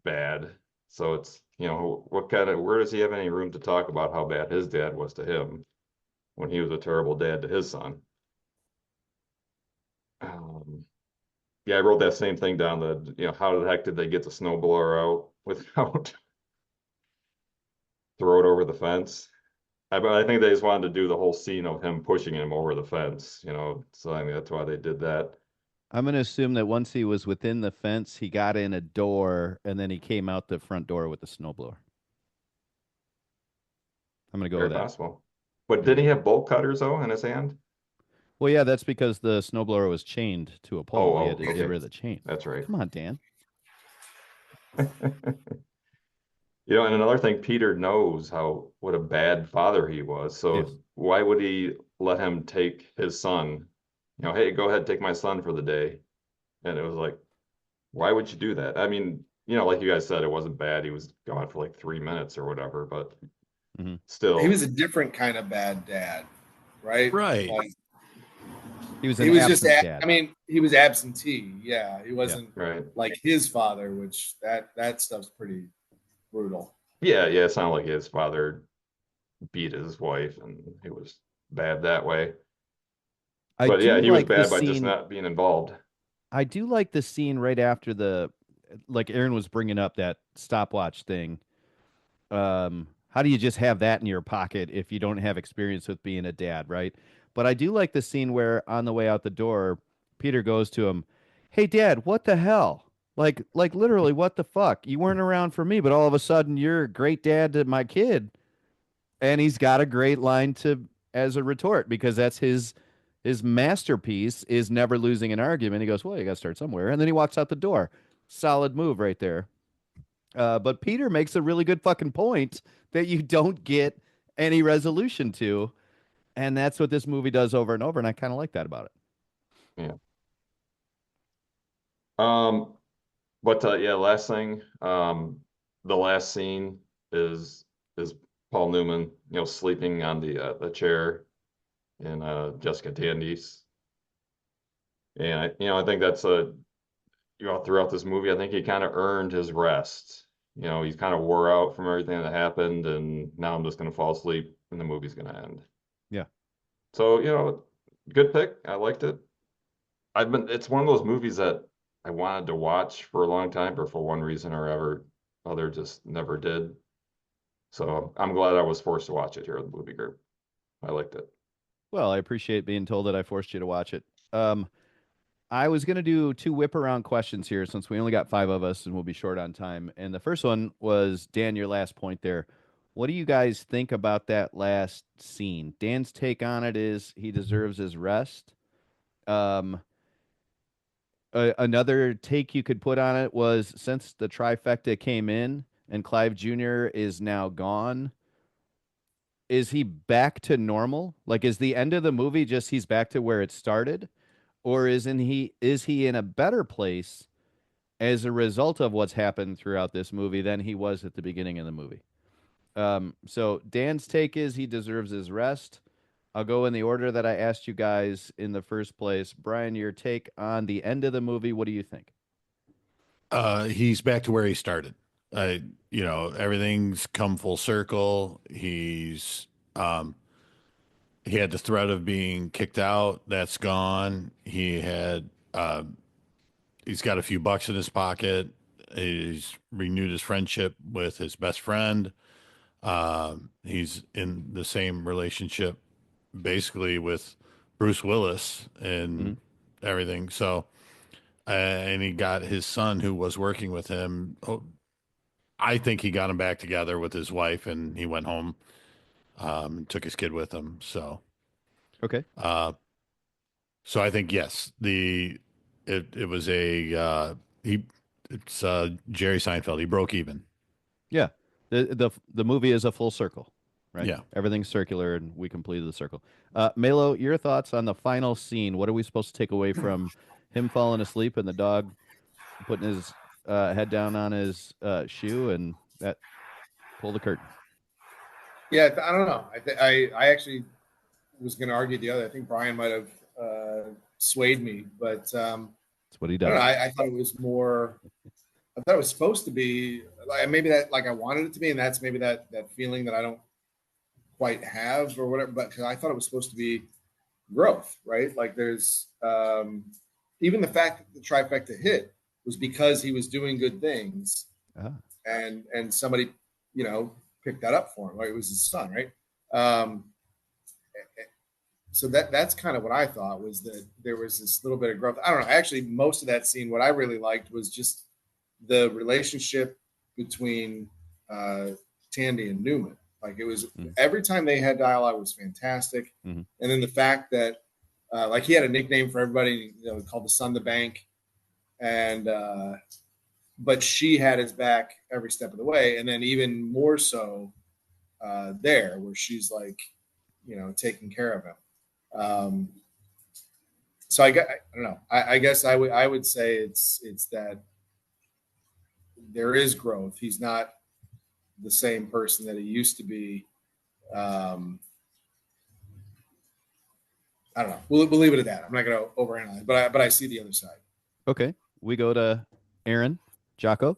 bad. So it's, where does he have any room to talk about how bad his dad was to him when he was a terrible dad to his son? Yeah, I wrote that same thing down. How the heck did they get the snowblower out without throw it over the fence? I think they just wanted to do the whole scene of him pushing him over the fence, so I mean, that's why they did that. I'm going to assume that once he was within the fence, he got in a door and then he came out the front door with the snowblower. I'm going to go Very with that. possible. But did he have bolt cutters though in his hand? Well, yeah, that's because the snowblower was chained to a pole. He had to okay. get rid of the chain. That's right. Come on, Dan. And another thing, Peter knows what a bad father he was. So Yes. why would he let him take his son? Hey, go ahead, take my son for the day. And it was like, why would you do that? I mean, like you guys said, it wasn't bad. He was gone for like 3 minutes or whatever, but still. He was a different kind of bad dad, right? Right. He was He was just, dad. I mean, he was absentee. Yeah, he wasn't right. like his father, which that stuff's pretty brutal. Yeah, it's not like his father beat his wife and he was bad that way. But yeah, he was bad by just not being involved. I do like the scene right after like Aaron was bringing up that stopwatch thing. How do you just have that in your pocket if you don't have experience with being a dad, right? But I do like the scene where on the way out the door, Peter goes to him, "Hey, Dad, what the hell? Like literally, what the fuck? You weren't around for me, but all of a sudden you're a great dad to my kid." And he's got a great line as a retort because that's his masterpiece is never losing an argument. He goes, "Well, you got to start somewhere," and then he walks out the door. Solid move right there. But Peter makes a really good fucking point that you don't get any resolution to, and that's what this movie does over and over. And I kind of like that about it. Yeah. But yeah, last thing, the last scene is Paul Newman, sleeping on the chair in Jessica Tandy's. And I think that's throughout this movie, I think he kind of earned his rest. He's kind of wore out from everything that happened, and now I'm just going to fall asleep and the movie's going to end. Yeah. So, good pick. I liked it. It's one of those movies that I wanted to watch for a long time, but for one reason or other, just never did. So I'm glad I was forced to watch it here at the movie group. I liked it. Well, I appreciate being told that I forced you to watch it. I was going to do 2 whip around questions here since we only got 5 of us and we'll be short on time. And the first one was, Dan, your last point there. What do you guys think about that last scene? Dan's take on it is he deserves his rest. Another take you could put on it was, since the trifecta came in and Clive Jr. is now gone, is he back to normal? Like, is the end of the movie just he's back to where it started? Or is he in a better place as a result of what's happened throughout this movie than he was at the beginning of the movie? So Dan's take is he deserves his rest. I'll go in the order that I asked you guys in the first place. Brian, your take on the end of the movie. What do you think? He's back to where he started. Everything's come full circle. He had the threat of being kicked out. That's gone. He's got a few bucks in his pocket. He's renewed his friendship with his best friend. He's in the same relationship basically with Bruce Willis and everything. So, and he got his son who was working with him. Oh, I think he got him back together with his wife, and he went home, took his kid with him. So, Okay. so I think yes, it was it's Jerry Seinfeld. He broke even. Yeah. The movie is a full circle, right? Yeah. Everything's circular and we completed the circle. Melo, your thoughts on the final scene. What are we supposed to take away from him falling asleep and the dog putting his head down on his shoe and that pull the curtain? Yeah, I don't know. I actually was going to argue the other. I think Brian might have swayed me, but That's what he I don't know. does. I thought it was more. I thought it was supposed to be like maybe that like I wanted it to be, and that's maybe that feeling that I don't quite have or whatever. But because I thought it was supposed to be growth, right? Like there's even the fact that the trifecta hit was because he was doing good things, and somebody picked that up for him. Right? It was his son, right? So that's kind of what I thought, was that there was this little bit of growth. I don't know. Actually, most of that scene, what I really liked was just the relationship between Tandy and Newman. Like it was every time they had dialogue was fantastic. Mm-hmm. And then the fact that like he had a nickname for everybody, called the Son the Bank, and but she had his back every step of the way, and then even more so there, where she's like, taking care of him. So I don't know. I guess I would say it's that there is growth. He's not the same person that he used to be. I don't know. We'll leave it at that. I'm not going to overanalyze, but I see the other side. Okay. We go to Aaron, Jocko.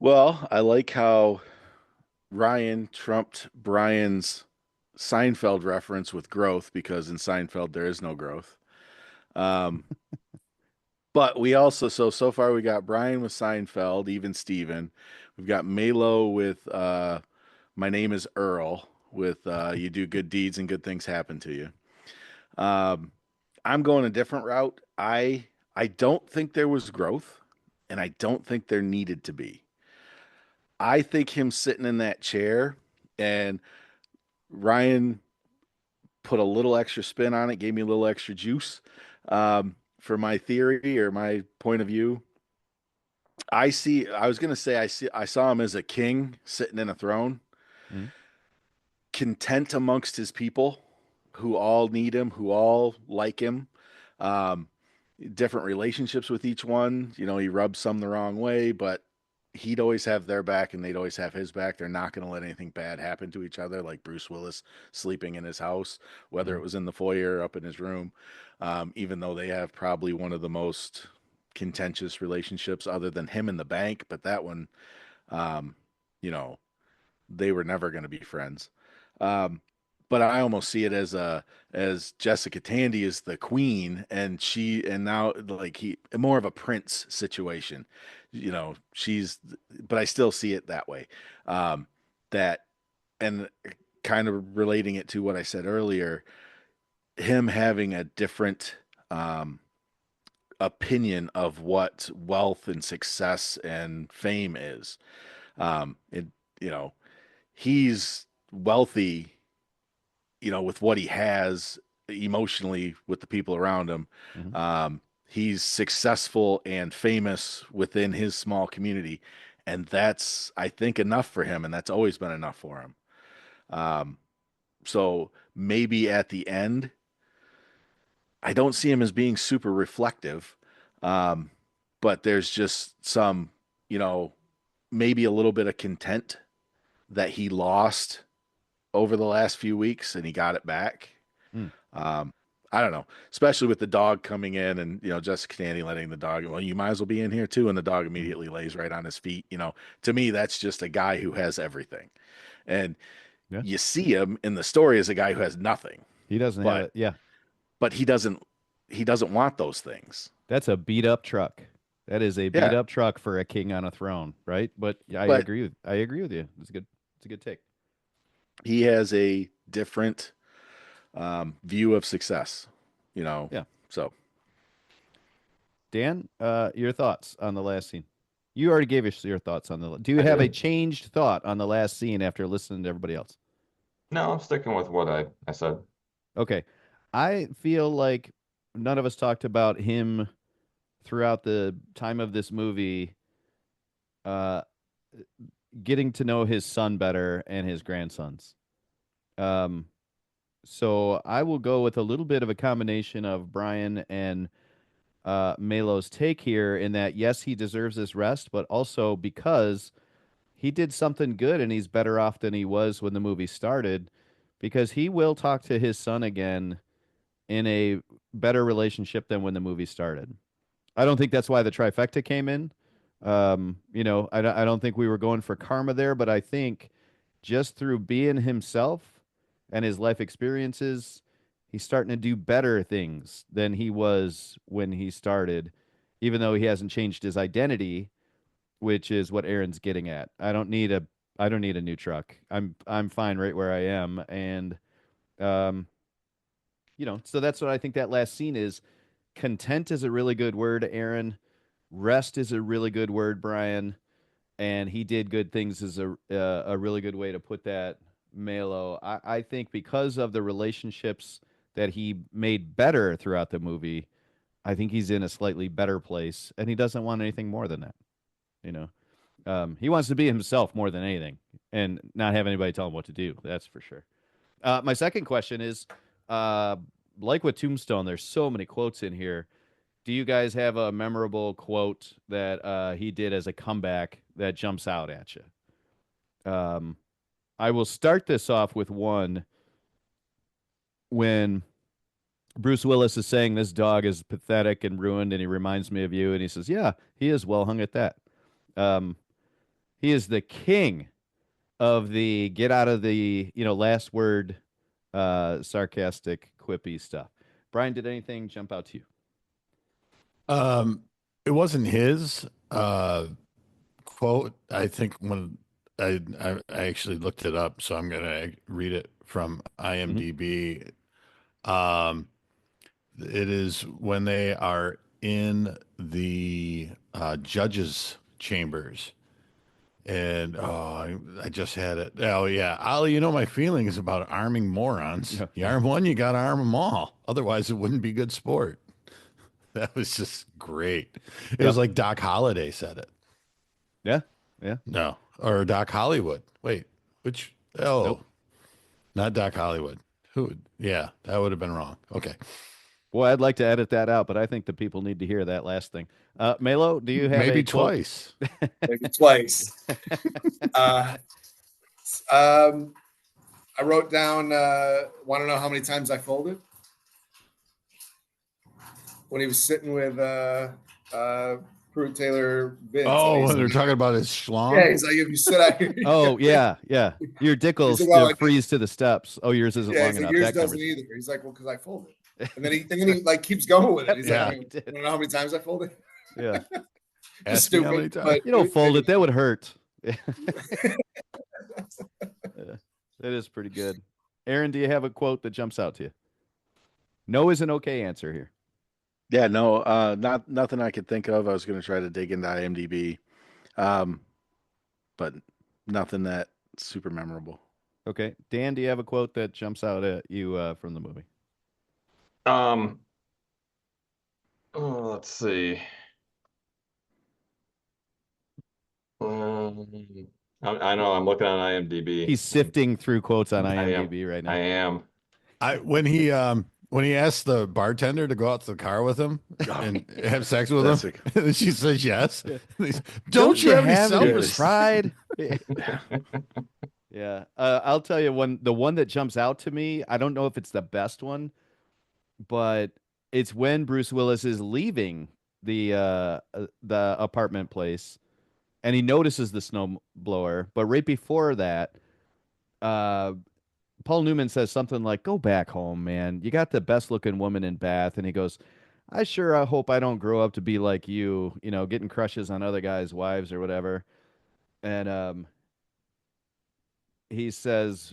Well, I like how Ryan trumped Brian's Seinfeld reference with growth, because in Seinfeld there is no growth. But we also so far we got Brian with Seinfeld, even Steven. We've got Melo with My Name is Earl with You Do Good Deeds and Good Things Happen to You. I'm going a different route. I don't think there was growth, and I don't think there needed to be. I think him sitting in that chair, and Ryan put a little extra spin on it, gave me a little extra juice for my theory or my point of view. I saw him as a king sitting in a throne, content amongst his people who all need him, who all like him. Different relationships with each one. He rubs some the wrong way, but he'd always have their back and they'd always have his back. They're not going to let anything bad happen to each other, like Bruce Willis sleeping in his house, whether it was in the foyer or up in his room. Even though they have probably one of the most contentious relationships other than him and the bank, but that one, um, you know, they were never going to be friends. Um, but I almost see it as Jessica Tandy is the queen, and now like he more of a prince situation. But I still see it that way. That and kind of relating it to what I said earlier, him having a different opinion of what wealth and success and fame is. It you know he's wealthy, with what he has emotionally with the people around him. Mhm. He's successful and famous within his small community. And that's, I think, enough for him. And that's always been enough for him. Um, so maybe at the end, I don't see him as being super reflective. Um, but there's just some, you know, maybe a little bit of content that he lost over the last few weeks and he got it back. Hmm. I don't know, especially with the dog coming in and, Jessica Tandy letting the dog, well, you might as well be in here too. And the dog immediately lays right on his feet. To me, that's just a guy who has everything. And Yeah. you see him in the story as a guy who has nothing, He doesn't have it. Yeah. but he doesn't want those things. That's a beat up truck. That is a beat Yeah. up truck for a king on a throne, right? But I But agree with you. It's a good take. he has a different view of success, Yeah. so. Dan, your thoughts on the last scene? You already gave us your thoughts on the. Do you I have a did. changed thought on the last scene after listening to everybody else? No, I'm sticking with what I said. Okay, I feel like none of us talked about him throughout the time of this movie, uh, getting to know his son better and his grandsons. Um, so I will go with a little bit of a combination of Brian and Melo's take here in that, yes, he deserves this rest, but also because he did something good and he's better off than he was when the movie started because he will talk to his son again in a better relationship than when the movie started. I don't think that's why the trifecta came in. I don't think we were going for karma there, but I think just through being himself and his life experiences, he's starting to do better things than he was when he started, even though he hasn't changed his identity, which is what Aaron's getting at. I don't need a new truck. I'm fine right where I am. And um, so that's what I think that last scene is. Content is a really good word, Aaron. Rest is a really good word, Brian. And he did good things is a really good way to put that, Melo. I think because of the relationships that he made better throughout the movie, I think he's in a slightly better place, and he doesn't want anything more than that. You know, he wants to be himself more than anything, and not have anybody tell him what to do. That's for sure. My second question is, uh, like with Tombstone, there's so many quotes in here. Do you guys have a memorable quote that he did as a comeback that jumps out at you? I will start this off with one when Bruce Willis is saying this dog is pathetic and ruined, and he reminds me of you, and he says, "Yeah, he is well hung at that." Um, he is the king of the get out of the last word, sarcastic, quippy stuff. Brian, did anything jump out to you? It wasn't his quote. I think when I actually looked it up, so I'm gonna read it from IMDb. Um, it is when they are in the judges' chambers. And I just had it. Oh yeah, Ollie, you know my feelings about arming morons. Yeah. You arm one, you got to arm them all. Otherwise, it wouldn't be good sport. That was just great. It was like Doc Holliday said it. Yeah, yeah. No, or Doc Hollywood. Wait, which? Oh, Nope. not Doc Hollywood. Who? Yeah, that would have been wrong. Okay. Boy, I'd like to edit that out, but I think the people need to hear that last thing. Melo, do you have Maybe a quote? twice. Maybe twice. I wrote down, want to know how many times I folded? When he was sitting with Pruitt Taylor Vince. Oh, He's when they're like, talking about his schlong. yeah, he's like, if you sit out here. Oh, yeah. Your dick will He said, well, freeze to the steps. Oh, yours isn't yeah, long he's like, enough. yours That doesn't conversation. either. He's like, well, because I folded. And then he like keeps going with it. He's Yeah. like, I don't know how many times I folded. Yeah. Ask Stupid, me how many times. but You don't fold it. That would hurt. Yeah. That is pretty good. Aaron, do you have a quote that jumps out to you? No is an okay answer here. Yeah, no, nothing I could think of. I was going to try to dig into IMDb, but nothing that super memorable. Okay. Dan, do you have a quote that jumps out at you from the movie? Let's see. I know I'm looking on IMDb. He's sifting through quotes on I am. IMDb right now. I am. When he asked the bartender to go out to the car with him and have sex with That's him, and she says yes. Yeah. Don't you have any any self-respect? pride? Yeah. I'll tell you the one that jumps out to me, I don't know if it's the best one, but it's when Bruce Willis is leaving the apartment place and he notices the snow blower, but right before that, Paul Newman says something like, "Go back home, man. You got the best looking woman in Bath." And he goes, "I sure hope I don't grow up to be like you, getting crushes on other guys' wives or whatever." And he says,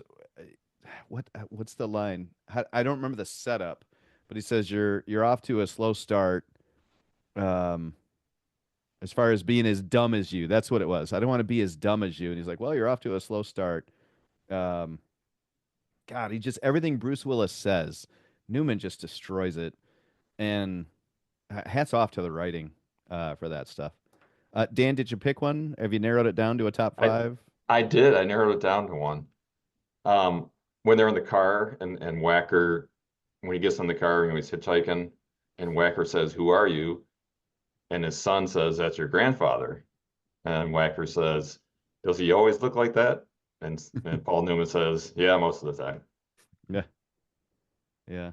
what's the line? I don't remember the setup, but he says you're off to a slow start. Um, as far as being as dumb as you, that's what it was. I don't want to be as dumb as you. And he's like, "Well, you're off to a slow start." Um, God, he just everything Bruce Willis says, Newman just destroys it. And hats off to the writing for that stuff. Dan, did you pick one? Have you narrowed it down to a top five? I did. I narrowed it down to one. When they're in the car and Whacker, when he gets in the car and he's hitchhiking, and Whacker says, "Who are you?" And his son says, "That's your grandfather." And Whacker says, "Does he always look like that?" And Paul Newman says, "Yeah, most of the time." Yeah. Yeah.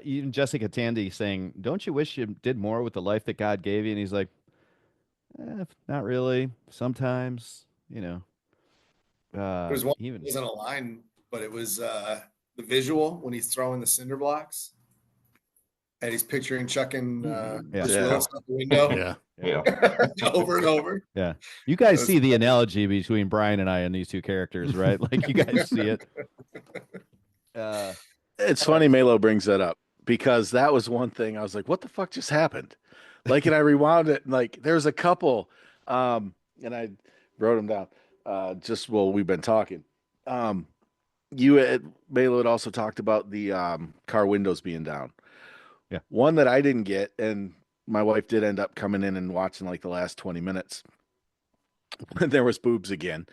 Even Jessica Tandy saying, "Don't you wish you did more with the life that God gave you?" And he's like, "Not really. Sometimes, There's one even that wasn't a line, but it was the visual when he's throwing the cinder blocks and he's picturing chucking Bruce Yeah. Willis out the window Yeah. Yeah. over and over. Yeah. You guys That was see the funny. analogy between Brian and I and these two characters, right? Like you guys see it. It's funny Melo brings that up because that was one thing I was like, what the fuck just happened? Like, and I rewound it, and like there's a couple, and I wrote them down, just while we've been talking. Melo had also talked about the car windows being down. Yeah. One that I didn't get, and my wife did end up coming in and watching like the last 20 minutes. There was boobs again.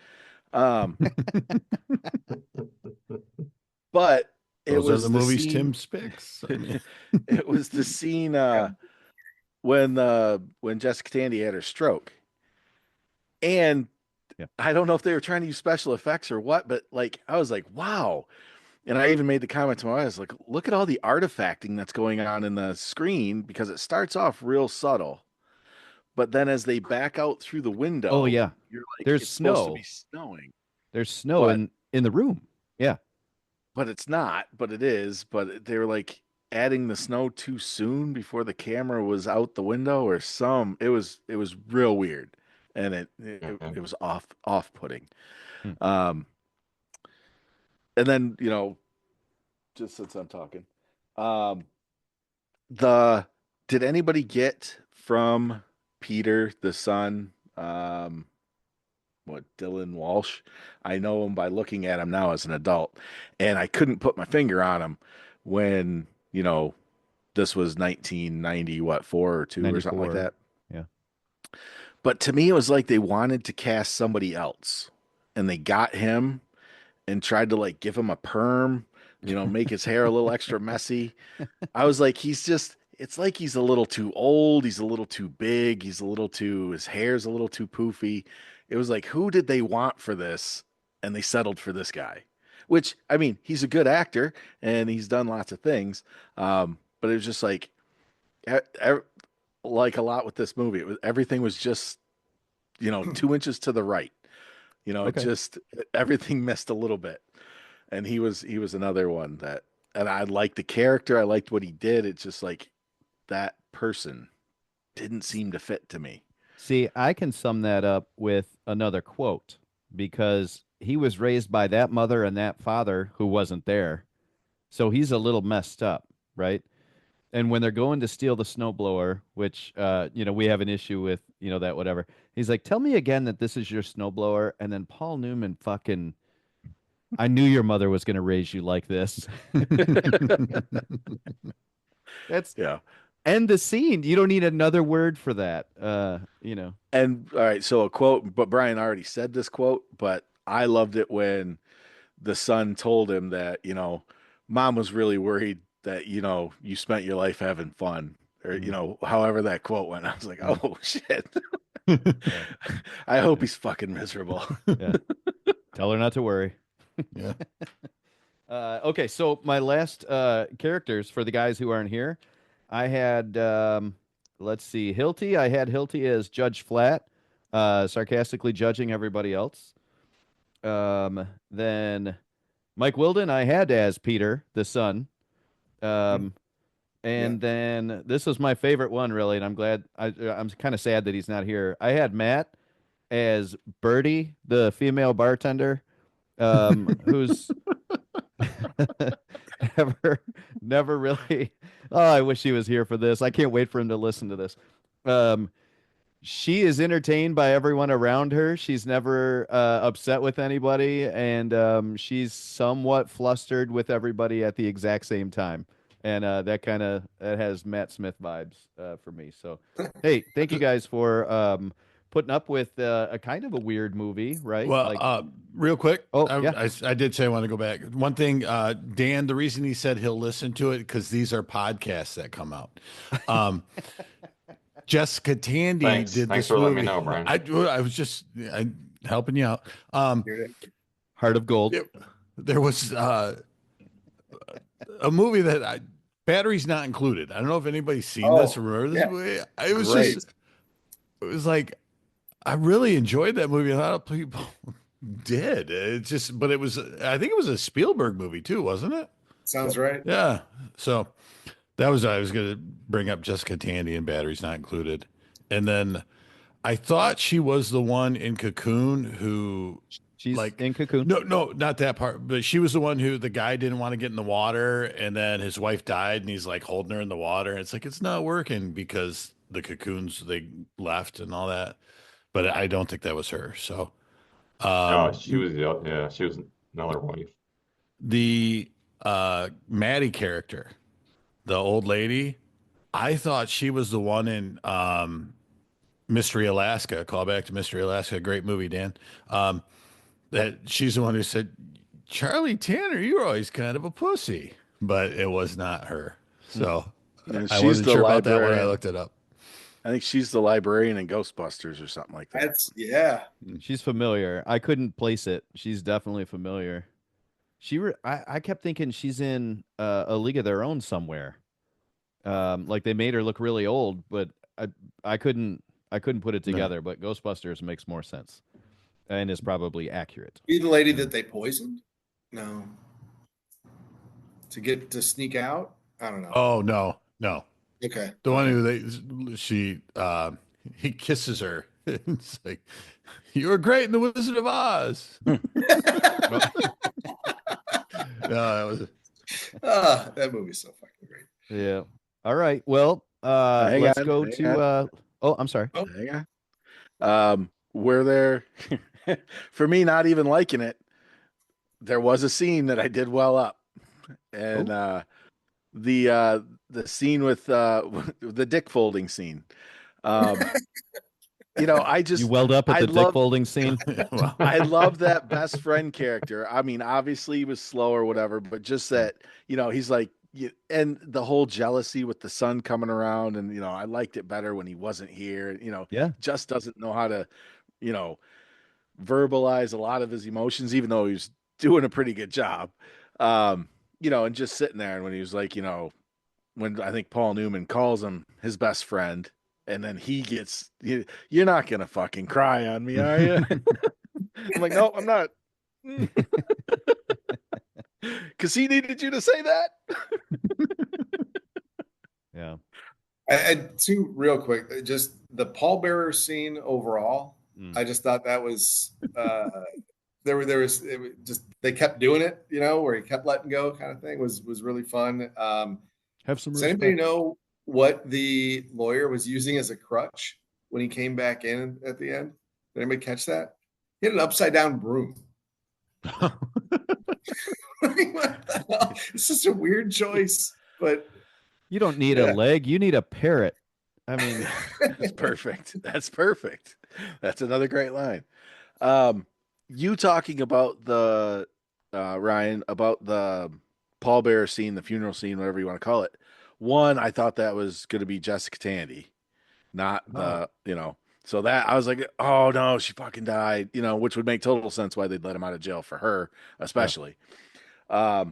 But it Those was are the movies scene, Tim picks. I mean, it was the scene when Jessica Tandy had her stroke. And Yeah. I don't know if they were trying to use special effects or what, but like I was like, wow. And I even made the comment to my wife, I was like, look at all the artifacting that's going on in the screen because it starts off real subtle. But then as they back out through the window, Oh, yeah. you're like, There's it's supposed to snow. be snowing. There's snow But- in the room. Yeah. But it's not, but it is. But they were like adding the snow too soon before the camera was out the window or it was real weird. And it was off putting. Hmm. And then, just since I'm talking, did anybody get from Peter, the son, Dylan Walsh? I know him by looking at him now as an adult, and I couldn't put my finger on him when, this was 1990, 4 or 2 or something like 94. that. Yeah. But to me, it was like they wanted to cast somebody else, and they got him and tried to like give him a perm. make his hair a little extra messy. I was like, it's like he's a little too old. He's a little too big. His hair's a little too poofy. It was like, who did they want for this? And they settled for this guy, which, I mean, he's a good actor and he's done lots of things. But it was just like, like a lot with this movie, everything was just, 2 inches to the right. Okay. It just, everything missed a little bit. And he was another one and I liked the character. I liked what he did. It's just like that person didn't seem to fit to me. See, I can sum that up with another quote because he was raised by that mother and that father who wasn't there. So he's a little messed up, right? And when they're going to steal the snowblower, which we have an issue with, that whatever. He's like, "Tell me again that this is your snowblower." And then Paul Newman fucking, I knew your mother was going to raise you like this. That's Yeah. end the scene. You don't need another word for that. And all right, so a quote, but Brian already said this quote, but I loved it when the son told him that, mom was really worried that, you spent your life having fun or, however that quote went. I was like, oh shit. I hope he's fucking miserable. Yeah. Tell her not to worry. Yeah. Okay, so my last characters for the guys who aren't here, I had let's see, Hilty. I had Hilty as Judge Flat, sarcastically judging everybody else. Then Mike Wilden, I had as Peter, the son. And then this was my favorite one, really, and I'm glad. I'm kind of sad that he's not here. I had Matt as Birdie, the female bartender, who's never really. Oh, I wish he was here for this. I can't wait for him to listen to this. She is entertained by everyone around her. She's never upset with anybody, and she's somewhat flustered with everybody at the exact same time. And that has Matt Smith vibes for me. So, hey, thank you guys for putting up with a kind of a weird movie, right? Well, real quick. Yeah. I did say I want to go back. One thing, Dan, the reason he said he'll listen to it because these are podcasts that come out. Jessica Tandy Thanks. did Thanks this for letting movie. me know, Brian. I was just helping you out. Heart of Gold. There was a movie that Battery's Not Included. I don't know if anybody's seen this or remember this movie. It was Great. it was like, I really enjoyed that movie. A lot of people did. But it was, I think it was a Spielberg movie too, wasn't it? Sounds right. Yeah. So that was, I was going to bring up Jessica Tandy and Batteries Not Included. And then I thought she was the one in Cocoon who, She's in Cocoon. no, not that part, but she was the one who the guy didn't want to get in the water, and then his wife died, and he's like holding her in the water. And it's like, it's not working because the cocoons, they left and all that. But I don't think that was her. So, She was another wife. the Maddie character, the old lady, I thought she was the one in Mystery Alaska. Call back to Mystery Alaska. Great movie, Dan. That she's the one who said, "Charlie Tanner, you're always kind of a pussy," but it was not her. So I wasn't sure about that when I looked it up. I think she's the librarian in Ghostbusters or something like that. She's familiar. I couldn't place it. She's definitely familiar. I kept thinking she's in A League of Their Own somewhere. Like they made her look really old, but I couldn't put it together. But Ghostbusters makes more sense and is probably accurate. Be the lady that they poisoned? No. To sneak out? I don't know. Oh no. Okay. The one who he kisses her. It's like, you were great in The Wizard of Oz. No, that was that movie's so fucking great. Yeah. All right. Well, let's go to. I'm sorry. Hang on. Were there, for me, not even liking it, there was a scene that I did well up, and the scene with the dick folding scene. I You just welled up at I the dick love folding scene. Well, I love that best friend character. I mean, obviously he was slow or whatever, but just that, he's like, and the whole jealousy with the son coming around, and I liked it better when he wasn't here. Yeah. Just doesn't know how to, you know, verbalize a lot of his emotions, even though he was doing a pretty good job. And just sitting there, and when he was like, when I think Paul Newman calls him his best friend, and then he gets, you're not gonna fucking cry on me, are you? I'm like, no, I'm not. Because he needed you to say that. Yeah. I had two real quick, just the pallbearer scene overall. I just thought that was they kept doing it, where he kept letting go kind of thing was really fun. Have some Does respect. anybody know what the lawyer was using as a crutch when he came back in at the end? Did anybody catch that? He had an upside down broom. It's just a weird choice, but You don't need a Yeah. leg. You need a parrot. I mean, That's perfect. That's perfect. That's another great line. You talking about the Ryan, about the pallbearer scene, the funeral scene, whatever you want to call it. One, I thought that was going to be Jessica Tandy, not the, so that I was like, oh no, she fucking died, which would make total sense why they'd let him out of jail for her, especially. But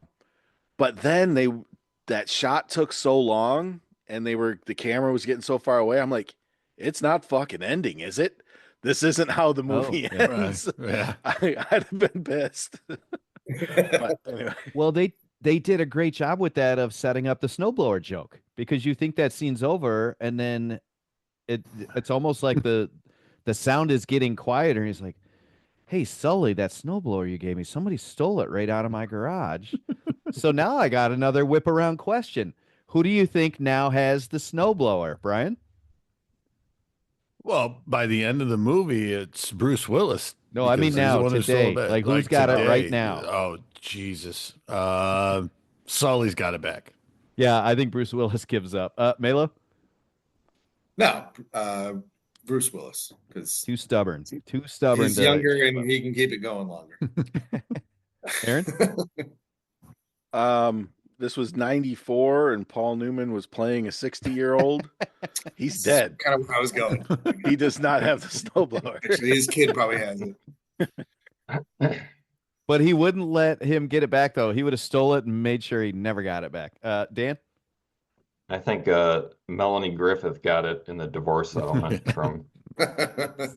then that shot took so long, and the camera was getting so far away. I'm like, it's not fucking ending, is it? This isn't how the movie yeah. ends. yeah. I'd have been pissed. But anyway. well, they did a great job with that of setting up the snowblower joke, because you think that scene's over, and then it's almost like the sound is getting quieter. And he's like, "Hey, Sully, that snowblower you gave me, somebody stole it right out of my garage." So now I got another whip around question. Who do you think now has the snowblower, Brian? Well, by the end of the movie, it's Bruce Willis. No, I mean because he's the now, one who stole today. it back. Like, who's got it right today. now? Oh, Jesus. Sully's got it back. Yeah, I think Bruce Willis gives up. Melo? No, Bruce Willis, because Too stubborn. Too stubborn. he's younger and he can keep it going longer. Aaron? This was 94, and Paul Newman was playing a 60-year-old. He's dead. Kind of where I was going. He does not have the snowblower. Actually, his kid probably has it. But he wouldn't let him get it back, though. He would have stole it and made sure he never got it back. Dan? I think Melanie Griffith got it in the divorce settlement from. That's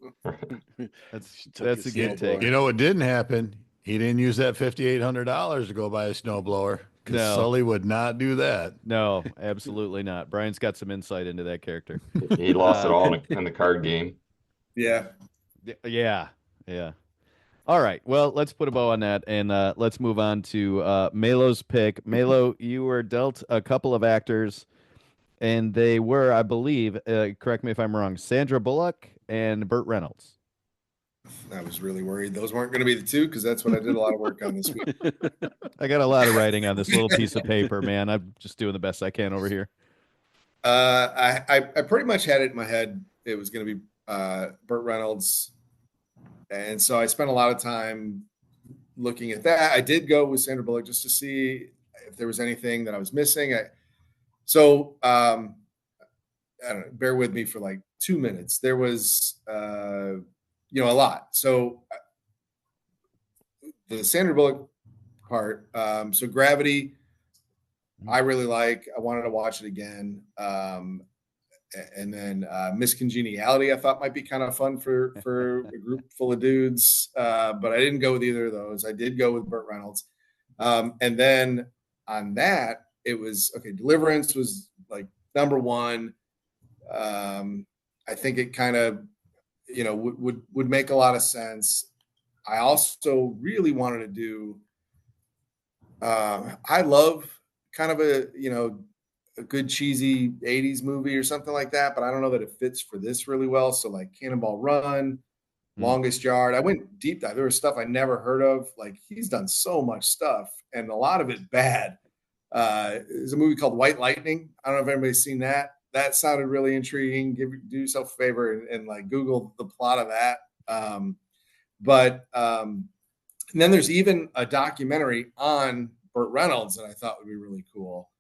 took a his good take. You know what didn't happen? He didn't use that $5,800 to go buy a snowblower, because No. Sully would not do that. No, absolutely not. Brian's got some insight into that character. He lost it all in the card game. Yeah. Yeah. All right. Well, let's put a bow on that, and let's move on to Melo's pick. Melo, you were dealt a couple of actors, and they were, I believe, correct me if I'm wrong, Sandra Bullock and Burt Reynolds. I was really worried those weren't going to be the two, because that's what I did a lot of work on this week. I got a lot of writing on this little piece of paper, man. I'm just doing the best I can over here. I pretty much had it in my head. It was going to be Burt Reynolds. And so I spent a lot of time looking at that. I did go with Sandra Bullock just to see if there was anything that I was missing. I don't know, bear with me for like 2 minutes. There was, a lot. So the Sandra Bullock part, so Gravity, I really like. I wanted to watch it again. And then Miss Congeniality, I thought might be kind of fun for a group full of dudes, but I didn't go with either of those. I did go with Burt Reynolds, and then on that it was okay. Deliverance was like number one. I think it kind of would make a lot of sense. I also really wanted to do. I love kind of a good cheesy 80s movie or something like that, but I don't know that it fits for this really well. So like Cannonball Run, Longest Yard. I went deep dive. There was stuff I never heard of. Like, he's done so much stuff, and a lot of it bad. There's a movie called White Lightning. I don't know if anybody's seen that. that sounded really intriguing. Do yourself a favor and like Google the plot of that. And then there's even a documentary on Burt Reynolds that I thought would be really cool.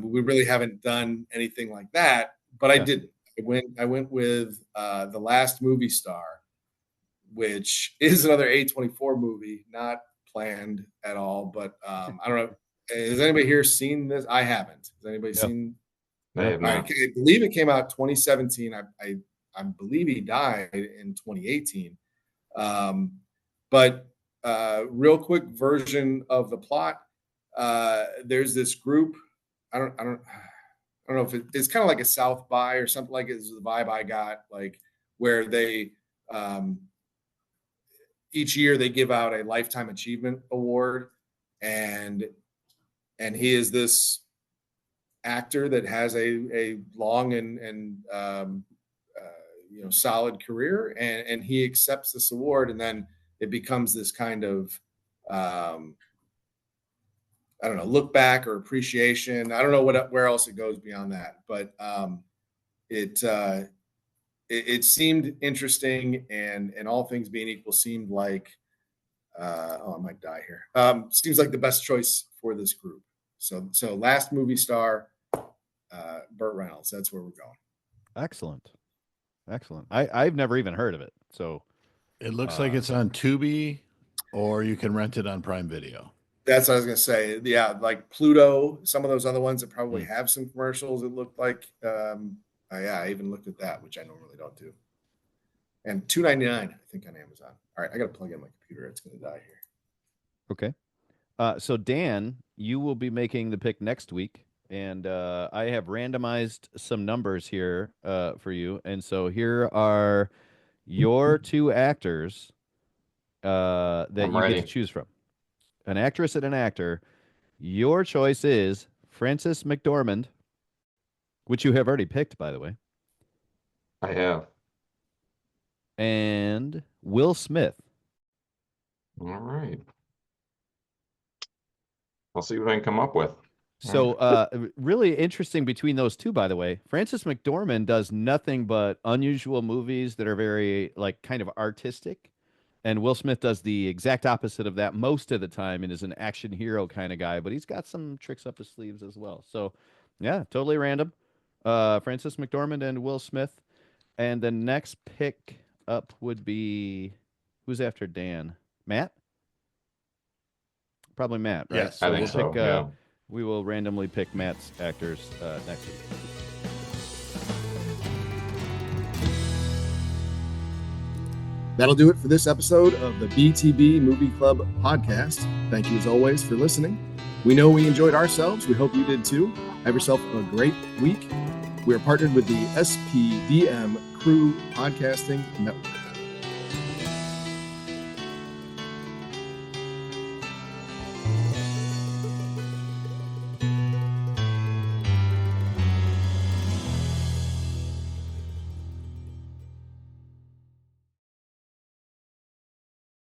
We really haven't done anything like that, but I didn't. I went with The Last Movie Star, which is another A24 movie, not planned at all. But I don't know. Has anybody here seen this? I haven't. Has anybody seen? I have not. I believe it came out 2017. I believe he died in 2018. But real quick version of the plot. There's this group. I don't know if it's kind of like a South by or something like it. This is the vibe I got, like where they each year they give out a lifetime achievement award, and he is this actor that has a long and solid career, and he accepts this award, and then it becomes this kind of I don't know, look back or appreciation. I don't know where else it goes beyond that, but it seemed interesting, and all things being equal, seemed like I might die here. Seems like the best choice for this group. So Last Movie Star, Burt Reynolds. That's where we're going. Excellent. I've never even heard of it. So it looks like it's on Tubi, or you can rent it on Prime Video. That's what I was going to say. Yeah, like Pluto, some of those other ones that probably have some commercials, it looked like. I even looked at that, which I normally don't do. And $2.99, I think, on Amazon. All right, I got to plug in my computer. It's going to die here. Okay. So, Dan, you will be making the pick next week. And I have randomized some numbers here for you. And so here are your two actors that you get to choose from. An actress and an actor. Your choice is Frances McDormand, which you have already picked, by the way. I have. And Will Smith. All right. I'll see what I can come up with. So really interesting between those two, by the way. Frances McDormand does nothing but unusual movies that are very, like, kind of artistic. And Will Smith does the exact opposite of that most of the time and is an action hero kind of guy, but he's got some tricks up his sleeves as well. So, yeah, totally random. Frances McDormand and Will Smith. And the next pick up would be, who's after Dan? Matt? Probably Matt, right? Yes, I think so. Yeah. We will randomly pick Matt's actors next week. That'll do it for this episode of the BTB Movie Club podcast. Thank you as always for listening. We know we enjoyed ourselves. We hope you did too. Have yourself a great week. We are partnered with the SPDM Crew Podcasting Network.